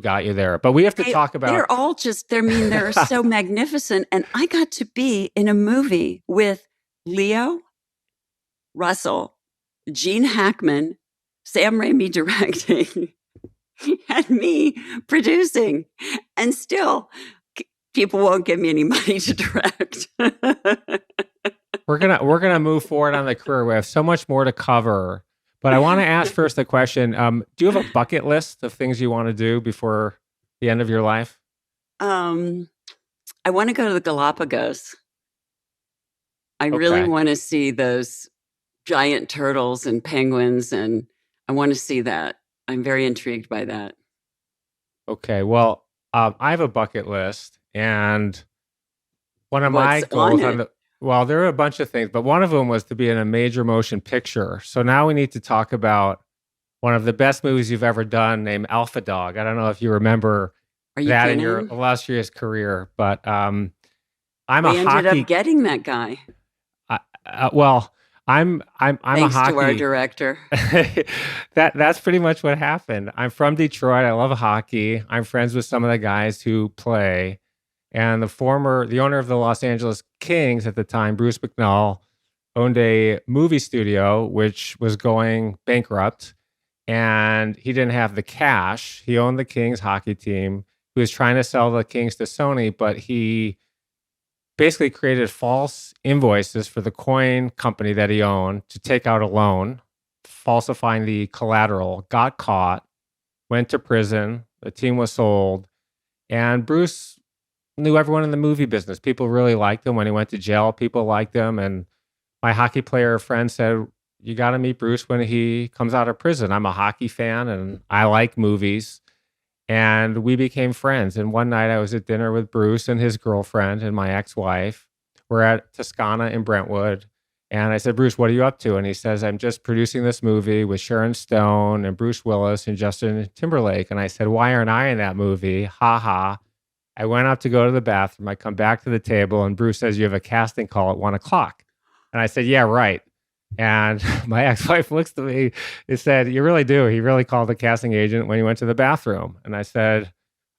got you there. But we have to talk about. They're all they're so magnificent. And I got to be in a movie with Leo, Russell, Gene Hackman, Sam Raimi directing, and me producing. And still, people won't give me any money to direct. We're gonna move forward on the career. We have so much more to cover. But I want to ask first the question, do you have a bucket list of things you want to do before the end of your life? I want to go to the Galapagos. I really want to see those giant turtles and penguins, and I want to see that. I'm very intrigued by that. Okay, well, I have a bucket list, and one of my goals well, there are a bunch of things, but one of them was to be in a major motion picture. So now we need to talk about one of the best movies you've ever done named Alpha Dog. I don't know if you remember that in your illustrious career, but I'm ended up getting that guy. Well, I'm Thanks a hockey to our director. That's pretty much what happened. I'm from Detroit. I love hockey. I'm friends with some of the guys who play. And the owner of the Los Angeles Kings at the time, Bruce McDonald, owned a movie studio which was going bankrupt, and he didn't have the cash. He owned the Kings hockey team. He was trying to sell the Kings to Sony, but he basically created false invoices for the coin company that he owned to take out a loan, falsifying the collateral, got caught, went to prison. The team was sold, and Bruce knew everyone in the movie business. People really liked him. When he went to jail, people liked him. And my hockey player friend said, you got to meet Bruce when he comes out of prison. I'm a hockey fan and I like movies. And we became friends. And one night I was at dinner with Bruce and his girlfriend and my ex-wife. We're at Toscana in Brentwood. And I said, Bruce, what are you up to? And he says, I'm just producing this movie with Sharon Stone and Bruce Willis and Justin Timberlake. And I said, why aren't I in that movie? Ha ha. I went out to go to the bathroom. I come back to the table and Bruce says, you have a casting call at 1:00. And I said, yeah, right. And my ex-wife looks at me and said, you really do. He really called the casting agent when he went to the bathroom. And I said,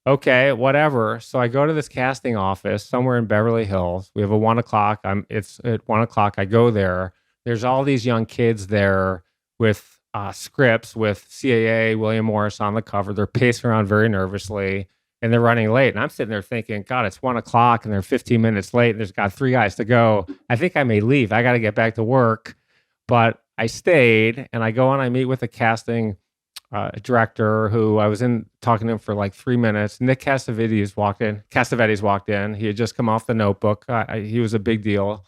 okay, whatever. So I go to this casting office somewhere in Beverly Hills. We have a 1:00. It's at 1:00. I go there. There's all these young kids there with scripts with CAA, William Morris on the cover. They're pacing around very nervously. And they're running late. And I'm sitting there thinking, God, it's 1:00 and they're 15 minutes late. And there's got 3 guys to go. I think I may leave. I got to get back to work. But I stayed and I go and I meet with the casting director who I was talking to him for like 3 minutes. Nick Cassavetes walked in. He had just come off The Notebook. He was a big deal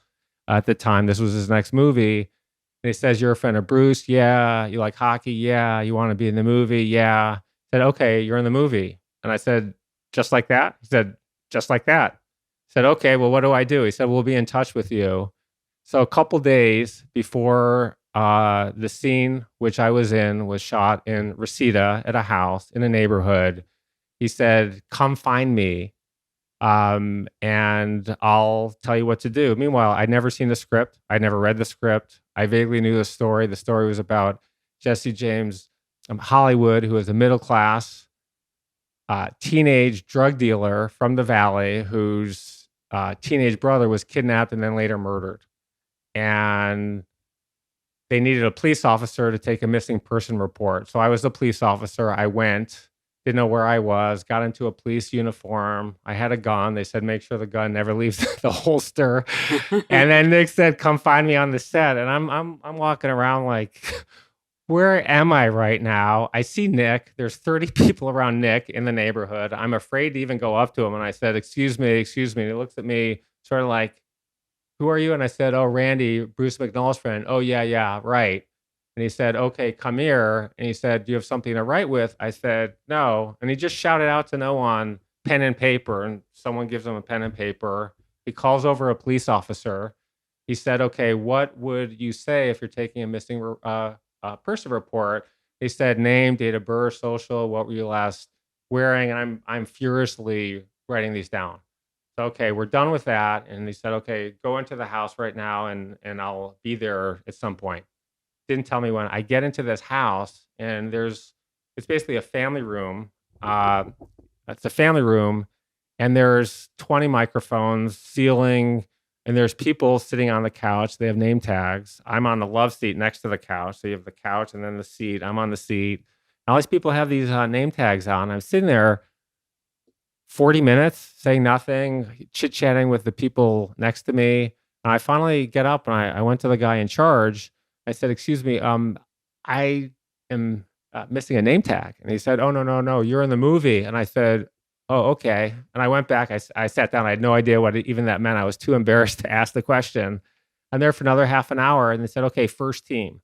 at the time. This was his next movie. And he says, you're a friend of Bruce? Yeah. You like hockey? Yeah. You want to be in the movie? Yeah. I said, okay, you're in the movie. And I said, just like that? He said, just like that. I said, okay, well, what do I do? He said, we'll be in touch with you. So a couple days before the scene which I was in was shot in Reseda at a house in a neighborhood, he said, come find me and I'll tell you what to do. Meanwhile, I'd never seen the script. I'd never read the script. I vaguely knew the story. The story was about Jesse James Hollywood, who was a middle class teenage drug dealer from the Valley whose teenage brother was kidnapped and then later murdered. And they needed a police officer to take a missing person report. So I was the police officer. I went, didn't know where I was, got into a police uniform. I had a gun. They said, make sure the gun never leaves the holster. And then Nick said, come find me on the set. And I'm walking around like, where am I right now? I see Nick. There's 30 people around Nick in the neighborhood. I'm afraid to even go up to him. And I said, excuse me. And he looks at me sort of like, who are you? And I said, oh, Randy, Bruce McDonald's friend. Oh, yeah, right. And he said, okay, come here. And he said, do you have something to write with? I said, no. And he just shouted out to no one, pen and paper. And someone gives him a pen and paper. He calls over a police officer. He said, okay, what would you say if you're taking a missing person report? He said, name, date of birth, social, what were you last wearing? And I'm furiously writing these down. So, okay, we're done with that. And he said, okay, go into the house right now and I'll be there at some point. Didn't tell me when. I get into this house and it's basically a family room. It's a family room and there's 20 microphones, ceiling, and there's people sitting on the couch. They have name tags. I'm on the love seat next to the couch. So you have the couch and then the seat. I'm on the seat. And all these people have these name tags on. I'm sitting there 40 minutes saying nothing, chit-chatting with the people next to me. And I finally get up and I went to the guy in charge. I said, excuse me, I am missing a name tag. And he said, oh, no, you're in the movie. And I said, oh, okay. And I went back. I sat down. I had no idea what even that meant. I was too embarrassed to ask the question. I'm there for another half an hour. And they said, okay, first team.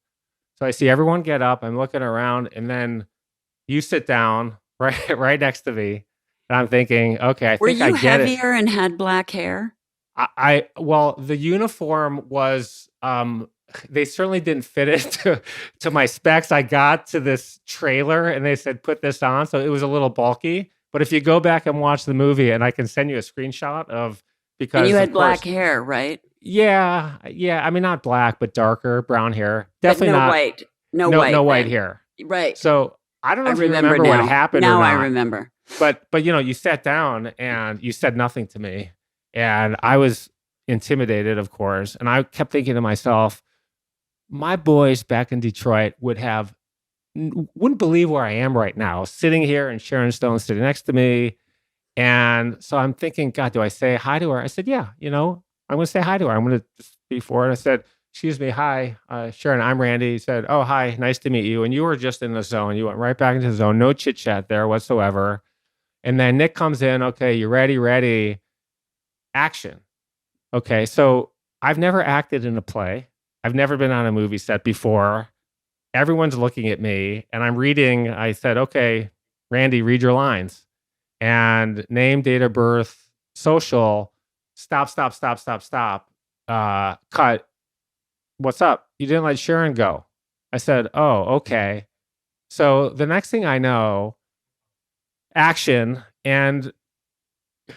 So I see everyone get up. I'm looking around. And then you sit down right next to me. And I'm thinking, okay, I think I get it. Were you heavier and had black hair? Well, the uniform was, they certainly didn't fit it to my specs. I got to this trailer and they said, put this on. So it was a little bulky. But if you go back and watch the movie, and I can send you a screenshot of, because and you had black hair, right? Yeah. I mean, not black, but darker brown hair. Definitely but not white. No white hair. Right. So I don't know if you remember what happened. Now or not. I remember. But you sat down and you said nothing to me, and I was intimidated, of course. And I kept thinking to myself, my boys back in Detroit wouldn't believe where I am right now, sitting here and Sharon Stone sitting next to me. And so I'm thinking, God, do I say hi to her? I said, yeah, I'm going to say hi to her. I'm going to just be forward. I said, excuse me, hi, Sharon, I'm Randy. He said, oh, hi, nice to meet you. And you were just in the zone. You went right back into the zone. No chit chat there whatsoever. And then Nick comes in. Okay, you ready? Action. Okay, so I've never acted in a play. I've never been on a movie set before. Everyone's looking at me and I'm reading. I said, okay, Randy, read your lines. And name, date of birth, social, stop. Cut. What's up? You didn't let Sharon go. I said, oh, okay. So the next thing I know, action, and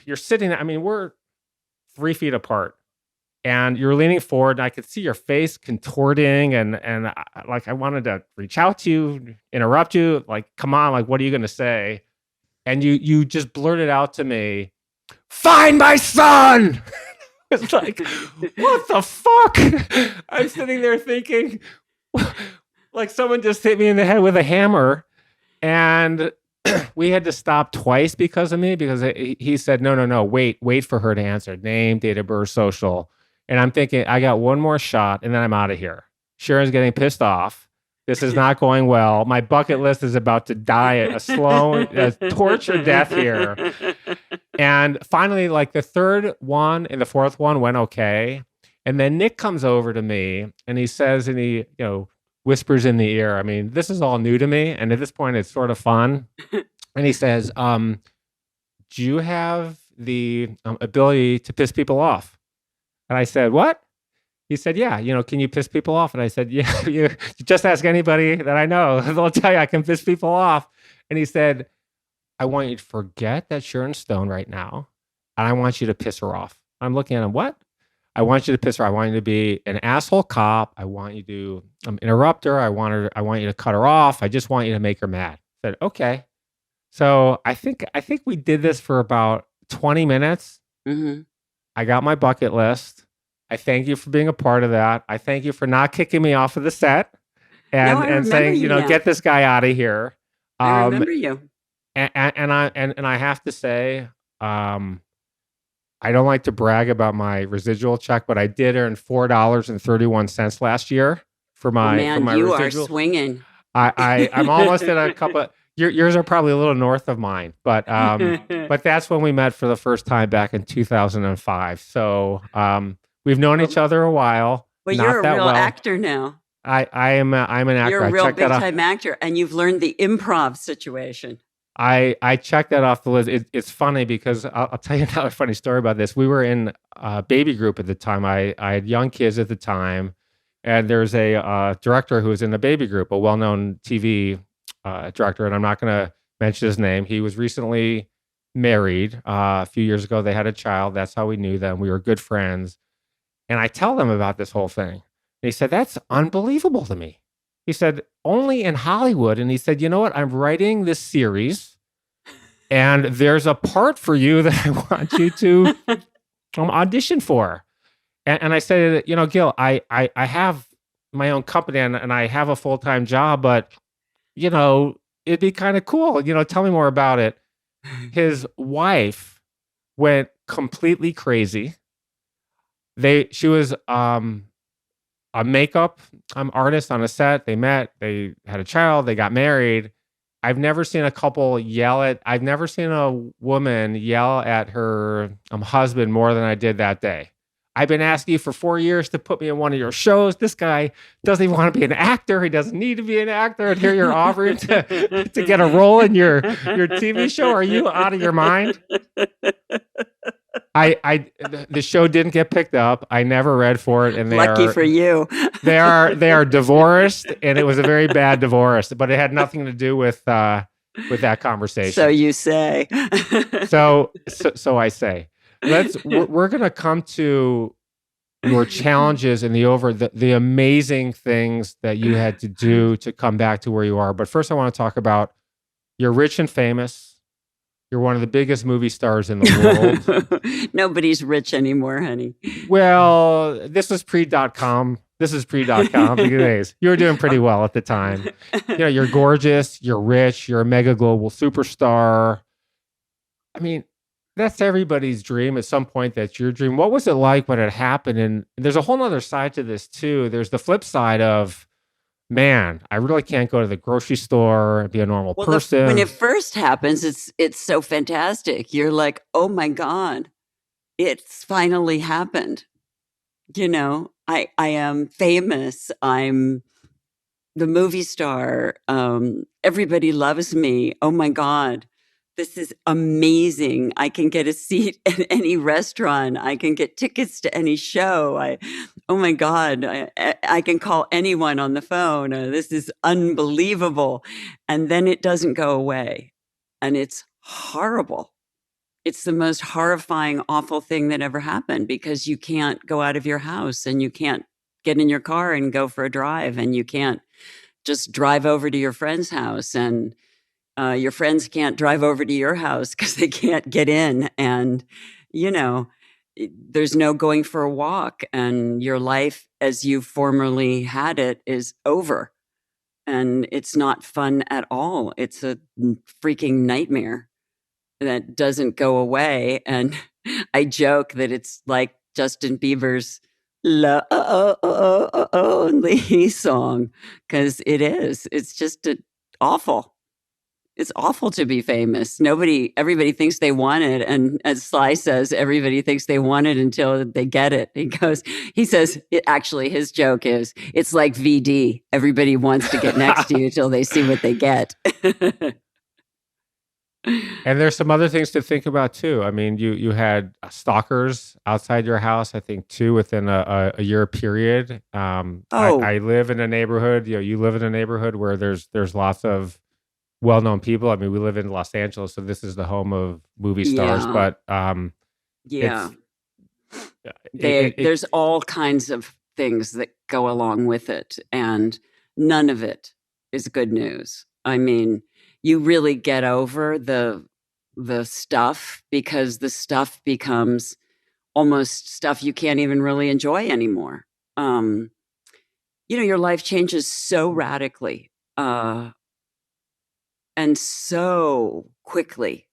you're sitting, I mean, we're 3 feet apart. And you're leaning forward, and I could see your face contorting, and I wanted to reach out to you, interrupt you, like, come on, like, what are you going to say? And you just blurted out to me, find my son! It's like, what the fuck? I'm sitting there thinking, like someone just hit me in the head with a hammer, and we had to stop twice because of me, because he said, no, wait for her to answer. Name, date of birth, social. And I'm thinking, I got one more shot and then I'm out of here. Sharon's getting pissed off. This is not going well. My bucket list is about to die a slow, torture death here. And finally, like the third one and the fourth one went okay. And then Nick comes over to me and he says, and he, whispers in the ear. I mean, this is all new to me. And at this point, it's sort of fun. And he says, do you have the ability to piss people off? And I said, what? He said, yeah, can you piss people off? And I said, yeah, you just ask anybody that I know. They'll tell you I can piss people off. And he said, I want you to forget that Sharon Stone right now. and I want you to piss her off. I'm looking at him, what? I want you to piss her off. I want you to be an asshole cop. I want you to interrupt her. I want you to cut her off. I just want you to make her mad. I said, okay. So I think we did this for about 20 minutes. Mm-hmm. I got my bucket list. I thank you for being a part of that. I thank you for not kicking me off of the set and saying, get this guy out of here. I remember you. And I have to say, I don't like to brag about my residual check, but I did earn $4.31 last year for my you residual. Are swinging. I'm almost at a couple of, yours are probably a little north of mine, but that's when we met for the first time back in 2005. So we've known each other a while. Well, you're a real actor now. I'm an actor. You're a real big time actor, and you've learned the improv situation. I checked that off the list. It's funny because I'll tell you another funny story about this. We were in a baby group at the time. I had young kids at the time, and there's a director who was in the baby group, a well-known TV director, and I'm not going to mention his name. He was recently married a few years ago. They had a child. That's how we knew them. We were good friends. And I tell them about this whole thing. And he said, that's unbelievable to me. He said, only in Hollywood. And he said, you know what? I'm writing this series and there's a part for you that I want you to audition for. And I said, Gil, I have my own company and I have a full-time job, but, it'd be kind of cool. Tell me more about it. His wife went completely crazy. She was a makeup artist on a set. They met, they had a child, they got married. I've never seen a couple I've never seen a woman yell at her husband more than I did that day. I've been asking you for 4 years to put me in one of your shows. This guy doesn't even want to be an actor. He doesn't need to be an actor. And here you're offering to get a role in your TV show. Are you out of your mind? The show didn't get picked up. I never read for it, and lucky for you. they are divorced, and it was a very bad divorce. But it had nothing to do with that conversation. So you say. So I say. We're gonna come to your challenges and the amazing things that you had to do to come back to where you are. But first, I want to talk about you're rich and famous. You're one of the biggest movie stars in the world. Nobody's rich anymore, honey. Well, this was pre.com. This is pre.com. Because you were doing pretty well at the time. You're gorgeous. You're rich. You're a mega global superstar. I mean, that's everybody's dream. At some point, that's your dream. What was it like when it happened? And there's a whole other side to this, too. There's the flip side of, man, I really can't go to the grocery store and be a normal person. When it first happens, it's so fantastic. You're like, oh my God, it's finally happened. I am famous. I'm the movie star. Everybody loves me. Oh my God, this is amazing. I can get a seat at any restaurant. I can get tickets to any show. Oh my God, I can call anyone on the phone. This is unbelievable. And then it doesn't go away. And it's horrible. It's the most horrifying, awful thing that ever happened because you can't go out of your house and you can't get in your car and go for a drive and you can't just drive over to your friend's house and your friends can't drive over to your house because they can't get in. And, there's no going for a walk and your life as you formerly had it is over. And it's not fun at all. It's a freaking nightmare that doesn't go away. And I joke that it's like Justin Bieber's Lonely song because it is. It's just awful. It's awful to be famous. Everybody thinks they want it. And as Sly says, everybody thinks they want it until they get it. He says, actually, his joke is, it's like VD. Everybody wants to get next to you till they see what they get. And there's some other things to think about too. I mean, you had stalkers outside your house, I think 2 within a year period. I live in a neighborhood, you live in a neighborhood where there's lots of well-known people. I mean, we live in Los Angeles, so this is the home of movie stars. Yeah. But Yeah. It, it, There's all kinds of things that go along with it, and none of it is good news. I mean, you really get over the stuff, because the stuff becomes almost stuff you can't even really enjoy anymore. Your life changes so radically, and so quickly.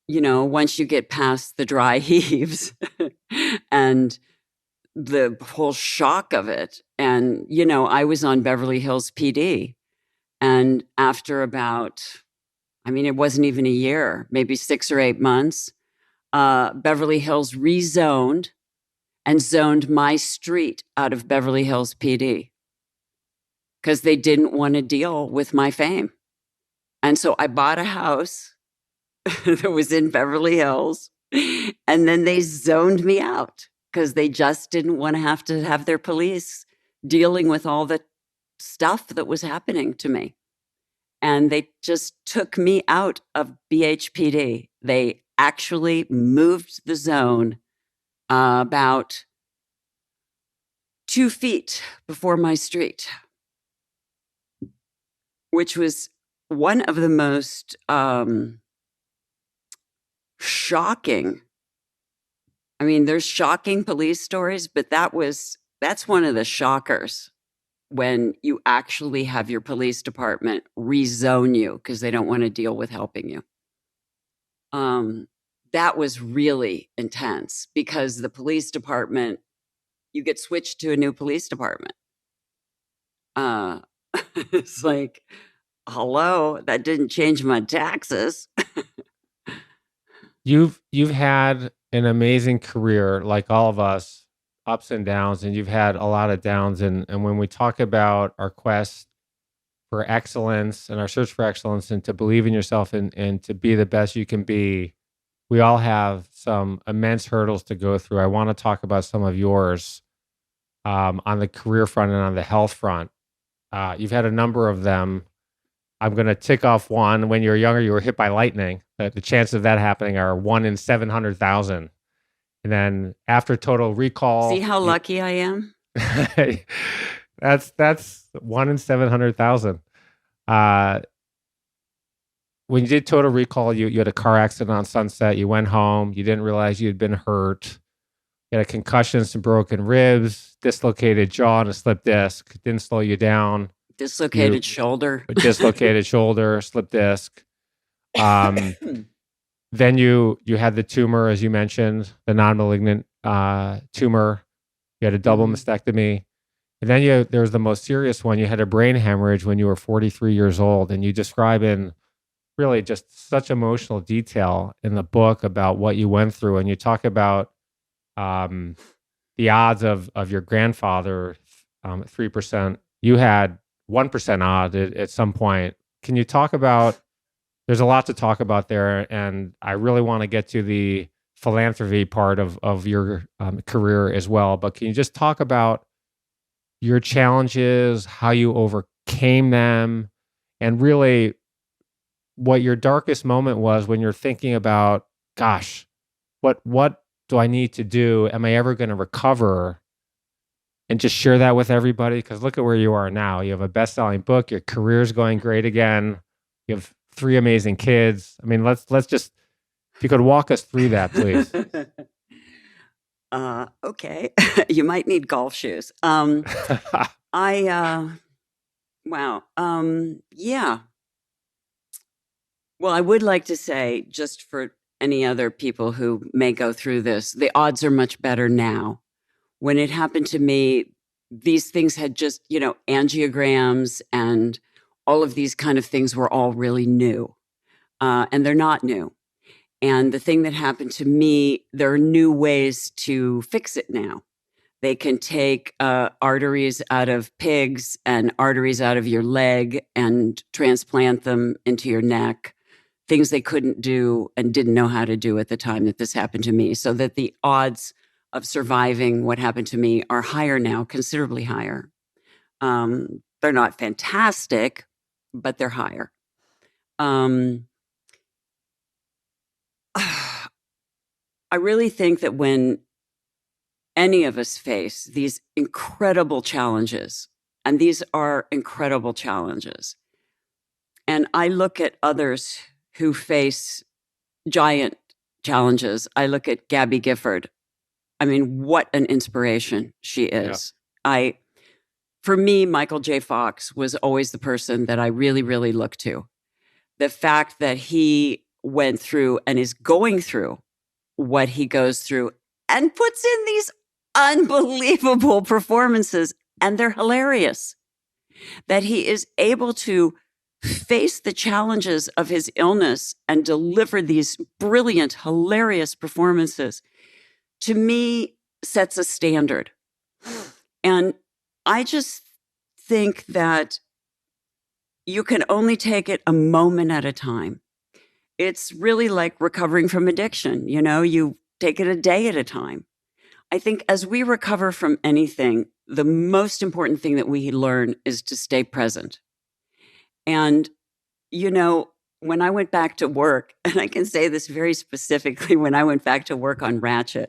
Once you get past the dry heaves and the whole shock of it. And, I was on Beverly Hills PD. And after it wasn't even a year, maybe 6 or 8 months, Beverly Hills rezoned and zoned my street out of Beverly Hills PD because they didn't want to deal with my fame. And so I bought a house that was in Beverly Hills, and then they zoned me out because they just didn't want to have their police dealing with all the stuff that was happening to me. And they just took me out of BHPD. They actually moved the zone about 2 feet before my street, which was one of the most shocking. I mean, there's shocking police stories, but that's one of the shockers, when you actually have your police department rezone you because they don't want to deal with helping you. That was really intense, because the police department, you get switched to a new police department. It's like, hello, that didn't change my taxes. you've had an amazing career, like all of us, ups and downs, and you've had a lot of downs. And when we talk about our quest for excellence and our search for excellence, and to believe in yourself, and to be the best you can be, we all have some immense hurdles to go through. I want to talk about some of yours, on the career front and on the health front. You've had a number of them. I'm going to tick off one. When you were younger, you were hit by lightning. The chances of that happening are 1 in 700,000. And then after Total Recall, See how lucky I am? that's 1 in 700,000. When you did Total Recall, you had a car accident on Sunset. You went home. You didn't realize you had been hurt. You had a concussion, some broken ribs, dislocated jaw, and a slip disc. Didn't slow you down. Dislocated shoulder. Dislocated shoulder, slip disc. Then you had the tumor, as you mentioned, the non-malignant tumor. You had a double mastectomy. And then there was the most serious one. You had a brain hemorrhage when you were 43 years old. And you describe in really just such emotional detail in the book about what you went through. And you talk about the odds of your grandfather, 3%. You had 1% odd at some point. Can you talk about, there's a lot to talk about there, and I really want to get to the philanthropy part of your career as well. But can you just talk about your challenges, how you overcame them, and really what your darkest moment was when you're thinking about, gosh, what do I need to do? Am I ever going to recover? And just share that with everybody, because look at where you are now. You have a best-selling book. Your career's going great again. You have 3 amazing kids. I mean, let's just, if you could walk us through that, please. Okay. You might need golf shoes. Wow. Yeah. Well, I would like to say, just for any other people who may go through this, the odds are much better now. When it happened to me, these things had just, angiograms and all of these kind of things were all really new. And they're not new. And the thing that happened to me, there are new ways to fix it now. They can take arteries out of pigs and arteries out of your leg and transplant them into your neck, things they couldn't do and didn't know how to do at the time that this happened to me. So that the odds of surviving what happened to me are higher now, considerably higher. They're not fantastic, but they're higher. I really think that when any of us face these incredible challenges, and these are incredible challenges, and I look at others who face giant challenges. I look at Gabby Gifford. I mean, what an inspiration she is. Yeah. For me, Michael J. Fox was always the person that I really, really looked to. The fact that he went through and is going through what he goes through and puts in these unbelievable performances, and they're hilarious. That he is able to face the challenges of his illness and deliver these brilliant, hilarious performances, to me, sets a standard. And I just think that you can only take it a moment at a time. It's really like recovering from addiction. You take it a day at a time. I think as we recover from anything, the most important thing that we learn is to stay present. And, when I went back to work, and I can say this very specifically, when I went back to work on Ratched,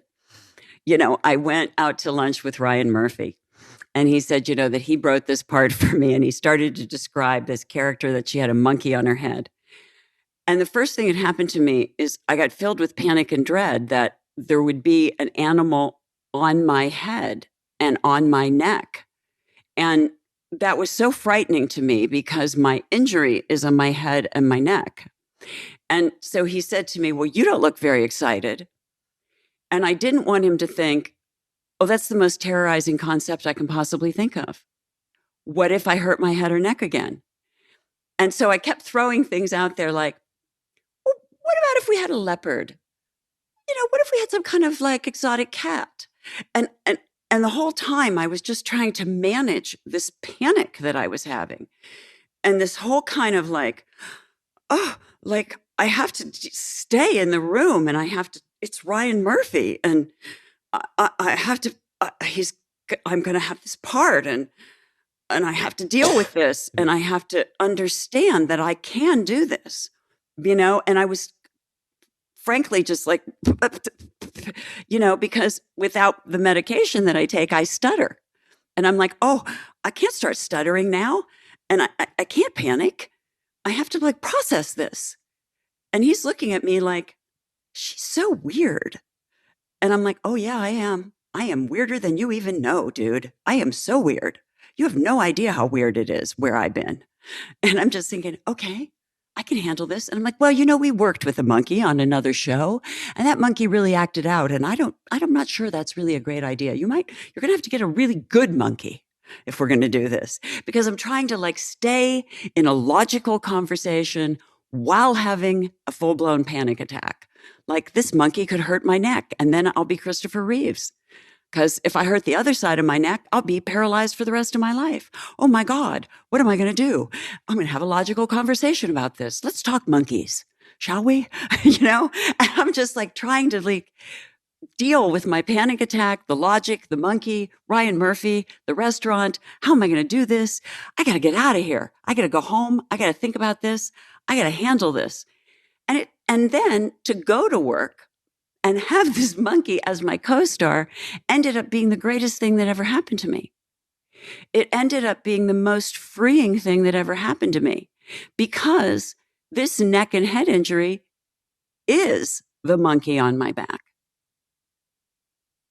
I went out to lunch with Ryan Murphy. And he said, that he wrote this part for me, and he started to describe this character that she had a monkey on her head. And the first thing that happened to me is I got filled with panic and dread that there would be an animal on my head and on my neck. And that was so frightening to me because my injury is on my head and my neck. And so he said to me, well, you don't look very excited. And I didn't want him to think, oh, that's the most terrorizing concept I can possibly think of. What if I hurt my head or neck again? And so I kept throwing things out there like, well, what about if we had a leopard? What if we had some kind of like exotic cat? And the whole time I was just trying to manage this panic that I was having. And this whole kind of like, like I have to stay in the room and it's Ryan Murphy and I have to, I'm going to have this part and I have to deal with this and I have to understand that I can do this, and I was frankly just like, because without the medication that I take, I stutter. And I'm like, oh, I can't start stuttering now. And I can't panic. I have to like process this. And he's looking at me like, she's so weird. And I'm like, oh yeah, I am. I am weirder than you even know, dude. I am so weird. You have no idea how weird it is where I've been. And I'm just thinking, okay, I can handle this. And I'm like, well, we worked with a monkey on another show and that monkey really acted out. And I'm not sure that's really a great idea. You're going to have to get a really good monkey if we're going to do this, because I'm trying to like stay in a logical conversation while having a full-blown panic attack. Like this monkey could hurt my neck and then I'll be Christopher Reeves. Because if I hurt the other side of my neck, I'll be paralyzed for the rest of my life. Oh my God, what am I going to do? I'm going to have a logical conversation about this. Let's talk monkeys, shall we? And I'm just like trying to like deal with my panic attack, the logic, the monkey, Ryan Murphy, the restaurant. How am I going to do this? I got to get out of here. I got to go home. I got to think about this. I got to handle this. And then to go to work and have this monkey as my co-star ended up being the greatest thing that ever happened to me. It ended up being the most freeing thing that ever happened to me, because this neck and head injury is the monkey on my back.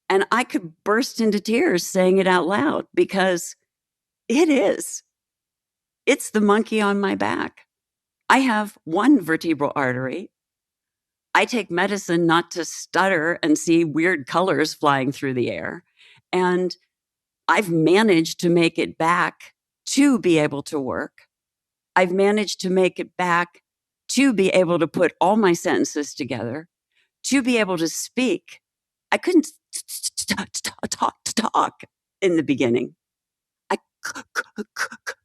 And I could burst into tears saying it out loud because it is. It's the monkey on my back. I have one vertebral artery. I take medicine not to stutter and see weird colors flying through the air. And I've managed to make it back to be able to work. I've managed to make it back to be able to put all my sentences together, to be able to speak. I couldn't talk in the beginning. I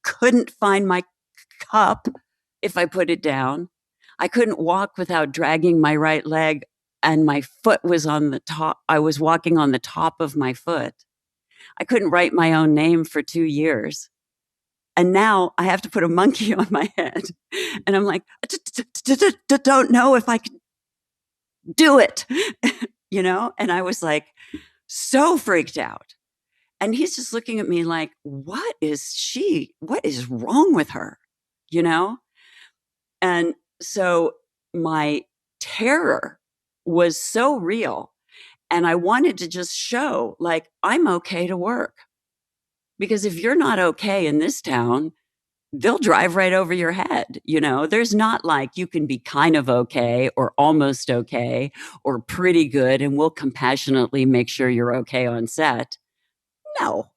couldn't find my cup if I put it down. I couldn't walk without dragging my right leg, and my foot was on the top. I was walking on the top of my foot. I couldn't write my own name for 2 years. And now I have to put a monkey on my head. And I'm like, don't know if I can do it. And I was like, so freaked out. And he's just looking at me like, what is wrong with her? You know? And so my terror was so real. And I wanted to just show, like, I'm okay to work. Because if you're not okay in this town, they'll drive right over your head. There's not like you can be kind of okay or almost okay or pretty good and we'll compassionately make sure you're okay on set. No,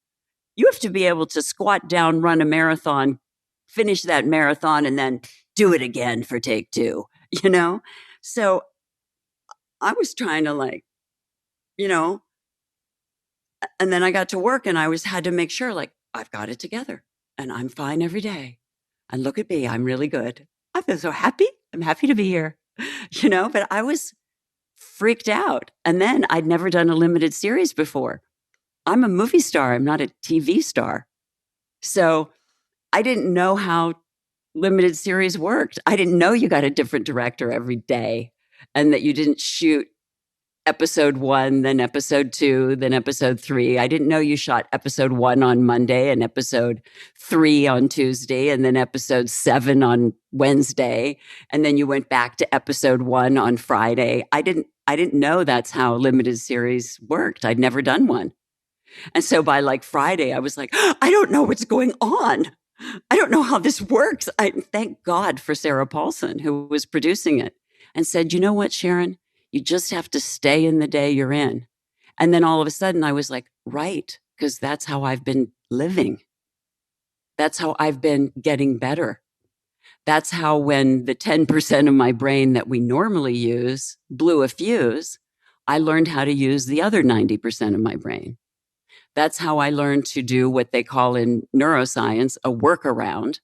you have to be able to squat down, run a marathon, finish that marathon, and then do it again for take two, So I was trying to you know, and then I got to work and I had to make sure like I've got it together and I'm fine every day. And look at me, I'm really good. I feel so happy. I'm happy to be here, but I was freaked out. And then I'd never done a limited series before. I'm a movie star. I'm not a TV star. So I didn't know how limited series worked. I didn't know you got a different director every day and that you didn't shoot episode 1, then episode 2, then episode 3. I didn't know you shot episode 1 on Monday and episode 3 on Tuesday and then episode 7 on Wednesday. And then you went back to episode 1 on Friday. I didn't know that's how limited series worked. I'd never done one. And so by like Friday, I was like, I don't know what's going on. I don't know how this works. I thank God for Sarah Paulson, who was producing it, and said, you know what, Sharon? You just have to stay in the day you're in. And then all of a sudden I was like, right, because that's how I've been living. That's how I've been getting better. That's how when the 10% of my brain that we normally use blew a fuse, I learned how to use the other 90% of my brain. That's how I learned to do what they call in neuroscience a workaround,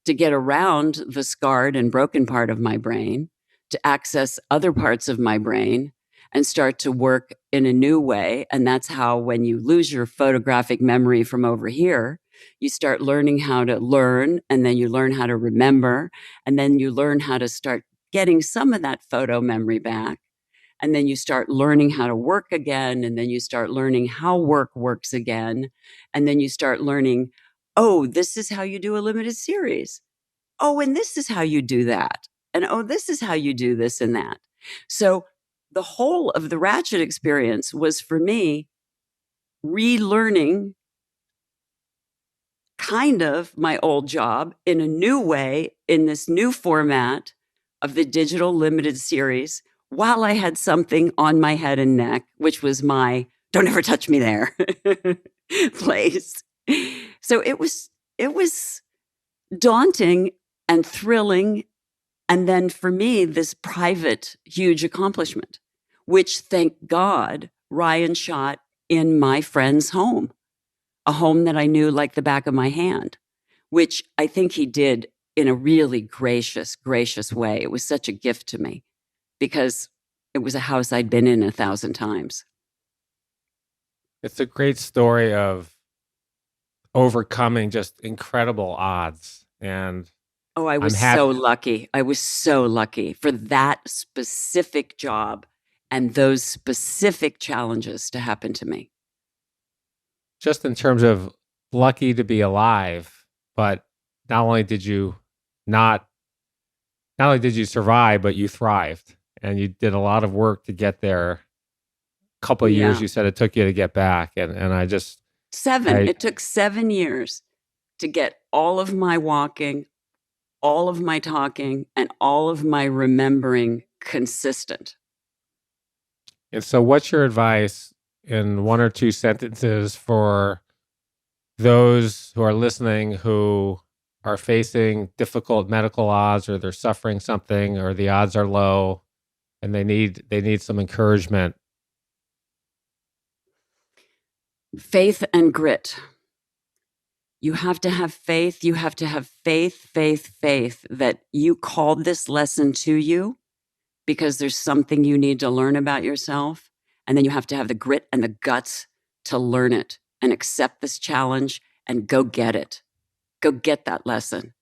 to get around the scarred and broken part of my brain, to access other parts of my brain and start to work in a new way. And that's how, when you lose your photographic memory from over here, you start learning how to learn, and then you learn how to remember, and then you learn how to start getting some of that photo memory back. And then you start learning how to work again, and then you start learning how work works again. And then you start learning, oh, this is how you do a limited series. Oh, and this is how you do that. And oh, this is how you do this and that. So the whole of the Ratched experience was for me relearning kind of my old job in a new way, in this new format of the digital limited series, while I had something on my head and neck, which was my don't ever touch me there place. So it was daunting and thrilling. And then for me, this private, huge accomplishment, which, thank God, Ryan shot in my friend's home, a home that I knew like the back of my hand, which I think he did in a really gracious way. It was such a gift to me because it was a house I'd been in 1,000 times. It's a great story of overcoming just incredible odds. And oh, I was so lucky. I was so lucky for that specific job and those specific challenges to happen to me. Just in terms of lucky to be alive, but not only did you survive, but you thrived, and you did a lot of work to get there. A couple of years, you said it took you to get back, and I just 7. It took 7 years to get all of my walking, all of my talking, and all of my remembering consistent. And so, what's your advice in 1 or 2 sentences for those who are listening who are facing difficult medical odds, or they're suffering something, or the odds are low and they need some encouragement? Faith and grit. You have to have faith. You have to have faith that you called this lesson to you because there's something you need to learn about yourself. And then you have to have the grit and the guts to learn it and accept this challenge and go get it. Go get that lesson.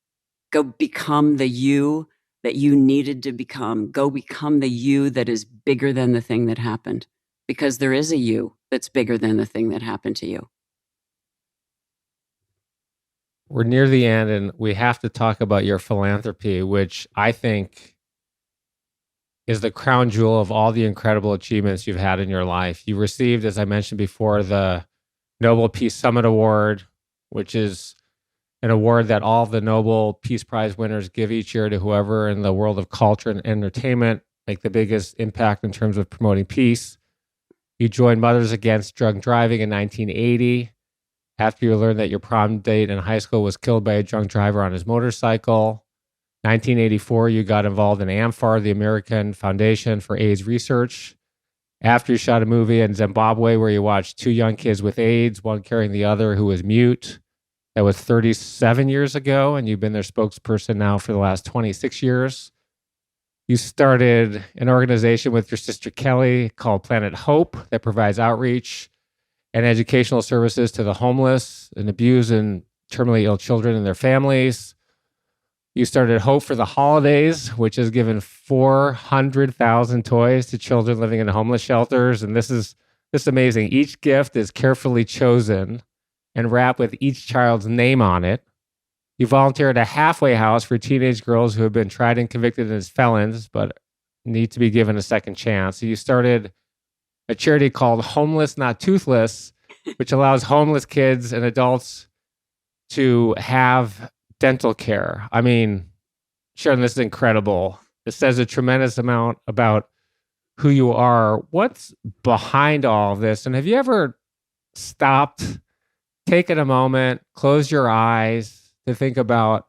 Go become the you that you needed to become. Go become the you that is bigger than the thing that happened, because there is a you that's bigger than the thing that happened to you. We're near the end, and we have to talk about your philanthropy, which I think is the crown jewel of all the incredible achievements you've had in your life. You received, as I mentioned before, the Nobel Peace Summit Award, which is an award that all the Nobel Peace Prize winners give each year to whoever in the world of culture and entertainment make the biggest impact in terms of promoting peace. You joined Mothers Against Drunk Driving in 1980 after you learned that your prom date in high school was killed by a drunk driver on his motorcycle. 1984, you got involved in AMFAR, the American Foundation for AIDS Research, after you shot a movie in Zimbabwe where you watched two young kids with AIDS, one carrying the other who was mute. That was 37 years ago, and you've been their spokesperson now for the last 26 years. You started an organization with your sister Kelly called Planet Hope that provides outreach and educational services to the homeless and abused and terminally ill children and their families. You started Hope for the Holidays, which has given 400,000 toys to children living in homeless shelters. And this is amazing. Each gift is carefully chosen and wrapped with each child's name on it. You volunteer at a halfway house for teenage girls who have been tried and convicted as felons, but need to be given a second chance. So you started a charity called Homeless Not Toothless, which allows homeless kids and adults to have dental care. I mean, Sharon, this is incredible. It says a tremendous amount about who you are. What's behind all of this? And have you ever stopped, taken a moment, closed your eyes to think about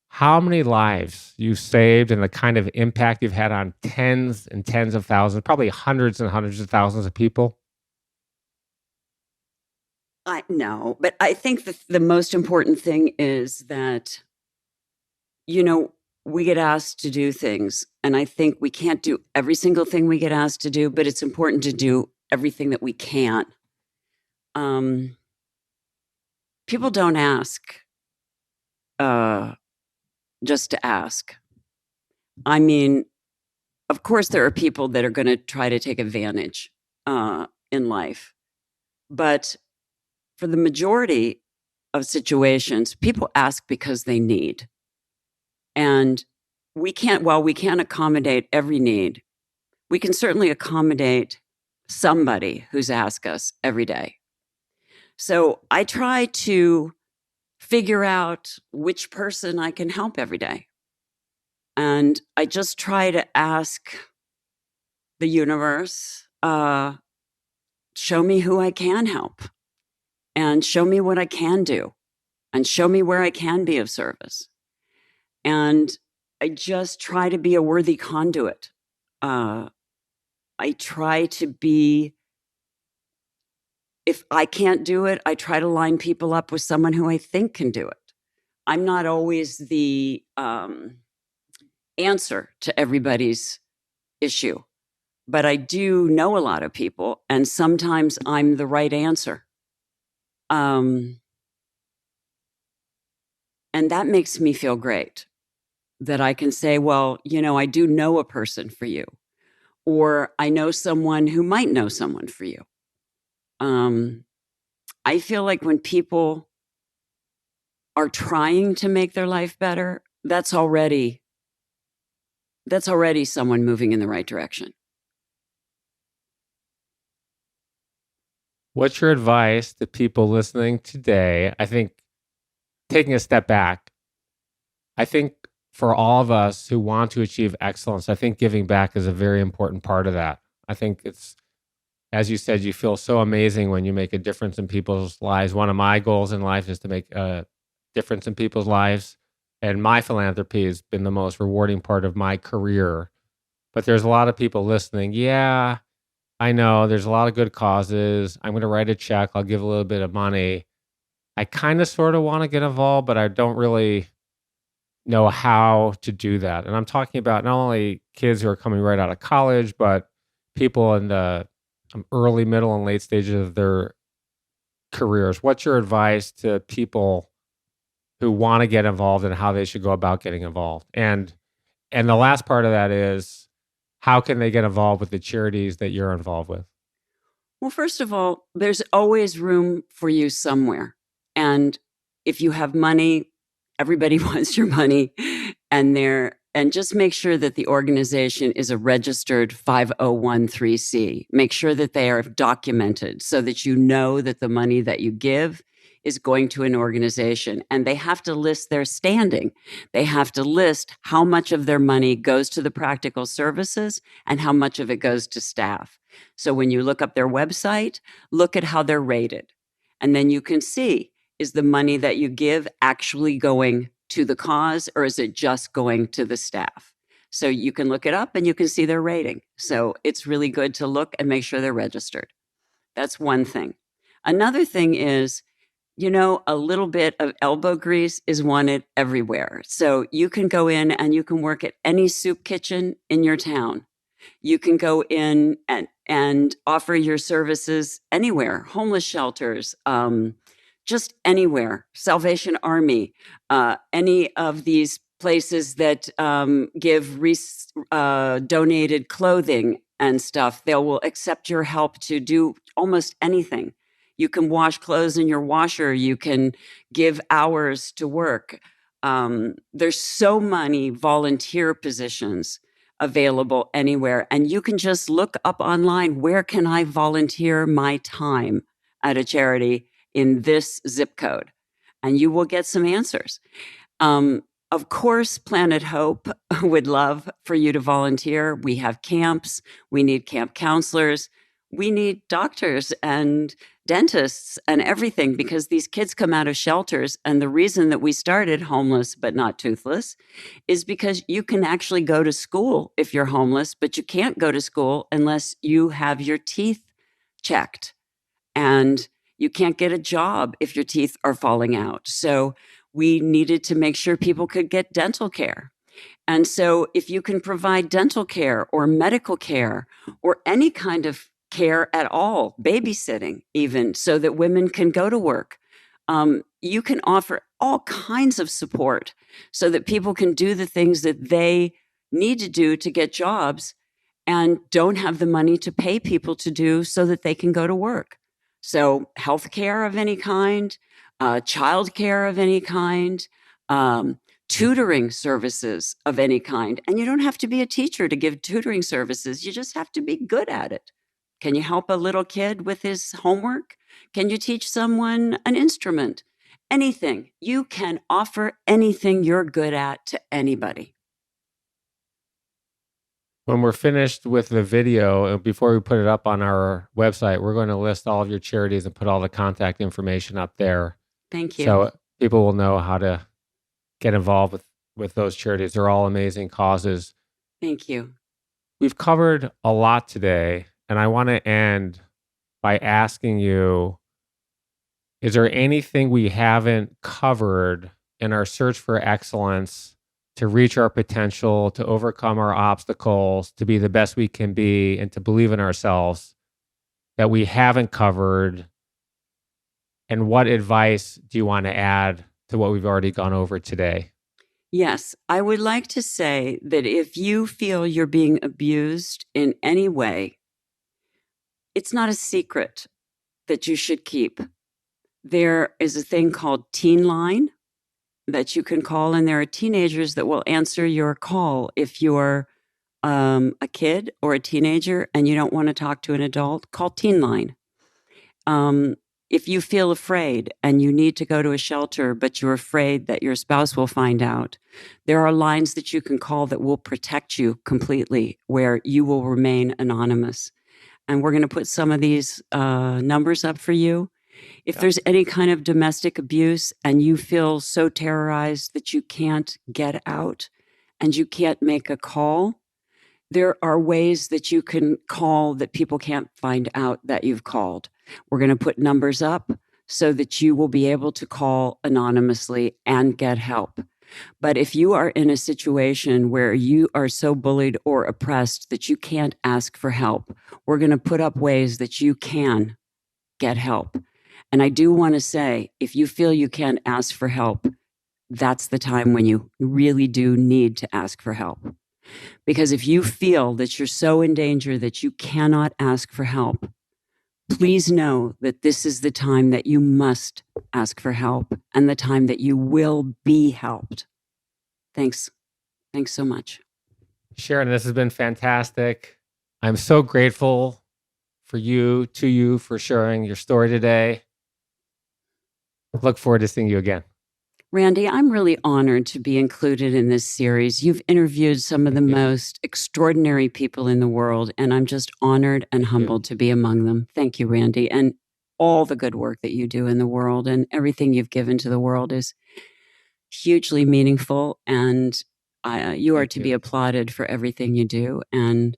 how many lives you've saved and the kind of impact you've had on tens and tens of thousands, probably hundreds and hundreds of thousands of people? I know, but I think the most important thing is that, we get asked to do things, and I think we can't do every single thing we get asked to do, but it's important to do everything that we can. People don't ask just to ask. I mean, of course, there are people that are going to try to take advantage in life, but for the majority of situations, people ask because they need. And while we can't accommodate every need, we can certainly accommodate somebody who's asked us every day. So I try to figure out which person I can help every day. And I just try to ask the universe, show me who I can help, and show me what I can do, and show me where I can be of service. And I just try to be a worthy conduit. I try to be, if I can't do it, I try to line people up with someone who I think can do it. I'm not always the answer to everybody's issue, but I do know a lot of people, and sometimes I'm the right answer. And that makes me feel great, that I can say, well, I do know a person for you, or I know someone who might know someone for you. I feel like when people are trying to make their life better, that's already someone moving in the right direction. What's your advice to people listening today? I think taking a step back, I think for all of us who want to achieve excellence, I think giving back is a very important part of that. I think it's, as you said, you feel so amazing when you make a difference in people's lives. One of my goals in life is to make a difference in people's lives. And my philanthropy has been the most rewarding part of my career. But there's a lot of people listening. Yeah, I know there's a lot of good causes. I'm going to write a check. I'll give a little bit of money. I kind of sort of want to get involved, but I don't really know how to do that. And I'm talking about not only kids who are coming right out of college, but people in the early, middle, and late stages of their careers. What's your advice to people who want to get involved and how they should go about getting involved? And And the last part of that is, how can they get involved with the charities that you're involved with? Well, first of all, there's always room for you somewhere. And if you have money, everybody wants your money. And just make sure that the organization is a registered 5013C. Make sure that they are documented so that you know that the money that you give is going to an organization. And they have to list their standing. They have to list how much of their money goes to the practical services and how much of it goes to staff. So when you look up their website, look at how they're rated. And then you can see, is the money that you give actually going to the cause, or is it just going to the staff? So you can look it up and you can see their rating. So it's really good to look and make sure they're registered. That's one thing. Another thing is, a little bit of elbow grease is wanted everywhere. So you can go in and you can work at any soup kitchen in your town. You can go in and offer your services anywhere, homeless shelters, just anywhere, Salvation Army, any of these places that give donated clothing and stuff. They will accept your help to do almost anything. You can wash clothes in your washer. You can give hours to work. There's so many volunteer positions available anywhere. And you can just look up online, where can I volunteer my time at a charity in this zip code? And you will get some answers. Of course, Planet Hope would love for you to volunteer. We have camps. We need camp counselors. We need doctors and dentists and everything, because these kids come out of shelters. And the reason that we started Homeless But Not Toothless is because you can actually go to school if you're homeless, but you can't go to school unless you have your teeth checked. And you can't get a job if your teeth are falling out. So we needed to make sure people could get dental care. And so if you can provide dental care or medical care or any kind of care at all, babysitting even, so that women can go to work, you can offer all kinds of support so that people can do the things that they need to do to get jobs and don't have the money to pay people to do so that they can go to work. So healthcare of any kind, childcare of any kind, tutoring services of any kind. And you don't have to be a teacher to give tutoring services. You just have to be good at it. Can you help a little kid with his homework? Can you teach someone an instrument? Anything. You can offer anything you're good at to anybody. When we're finished with the video, before we put it up on our website, we're going to list all of your charities and put all the contact information up there. Thank you. So people will know how to get involved with those charities. They're all amazing causes. Thank you. We've covered a lot today, and I want to end by asking you, is there anything we haven't covered in our search for excellence to reach our potential, to overcome our obstacles, to be the best we can be, and to believe in ourselves that we haven't covered? And what advice do you want to add to what we've already gone over today? Yes, I would like to say that if you feel you're being abused in any way, it's not a secret that you should keep. There is a thing called Teen Line that you can call, and there are teenagers that will answer your call if you're a kid or a teenager and you don't want to talk to an adult. Call Teen Line. If you feel afraid and you need to go to a shelter, but you're afraid that your spouse will find out, there are lines that you can call that will protect you completely, where you will remain anonymous. And we're going to put some of these numbers up for you. If there's any kind of domestic abuse and you feel so terrorized that you can't get out and you can't make a call, there are ways that you can call that people can't find out that you've called. We're going to put numbers up so that you will be able to call anonymously and get help. But if you are in a situation where you are so bullied or oppressed that you can't ask for help, we're going to put up ways that you can get help. And I do want to say, if you feel you can't ask for help, that's the time when you really do need to ask for help. Because if you feel that you're so in danger that you cannot ask for help, please know that this is the time that you must ask for help and the time that you will be helped. Thanks. Thanks so much. Sharon, this has been fantastic. I'm so grateful to you for sharing your story today. Look forward to seeing you again. Randy, I'm really honored to be included in this series. You've interviewed some of the most extraordinary people in the world, and I'm just honored and humbled to be among them. Thank you, Randy, and all the good work that you do in the world, and everything you've given to the world is hugely meaningful, and you are to be applauded for everything you do, and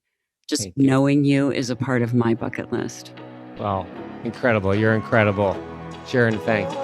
just knowing you is a part of my bucket list. Well, incredible. You're incredible. Sharon, thanks.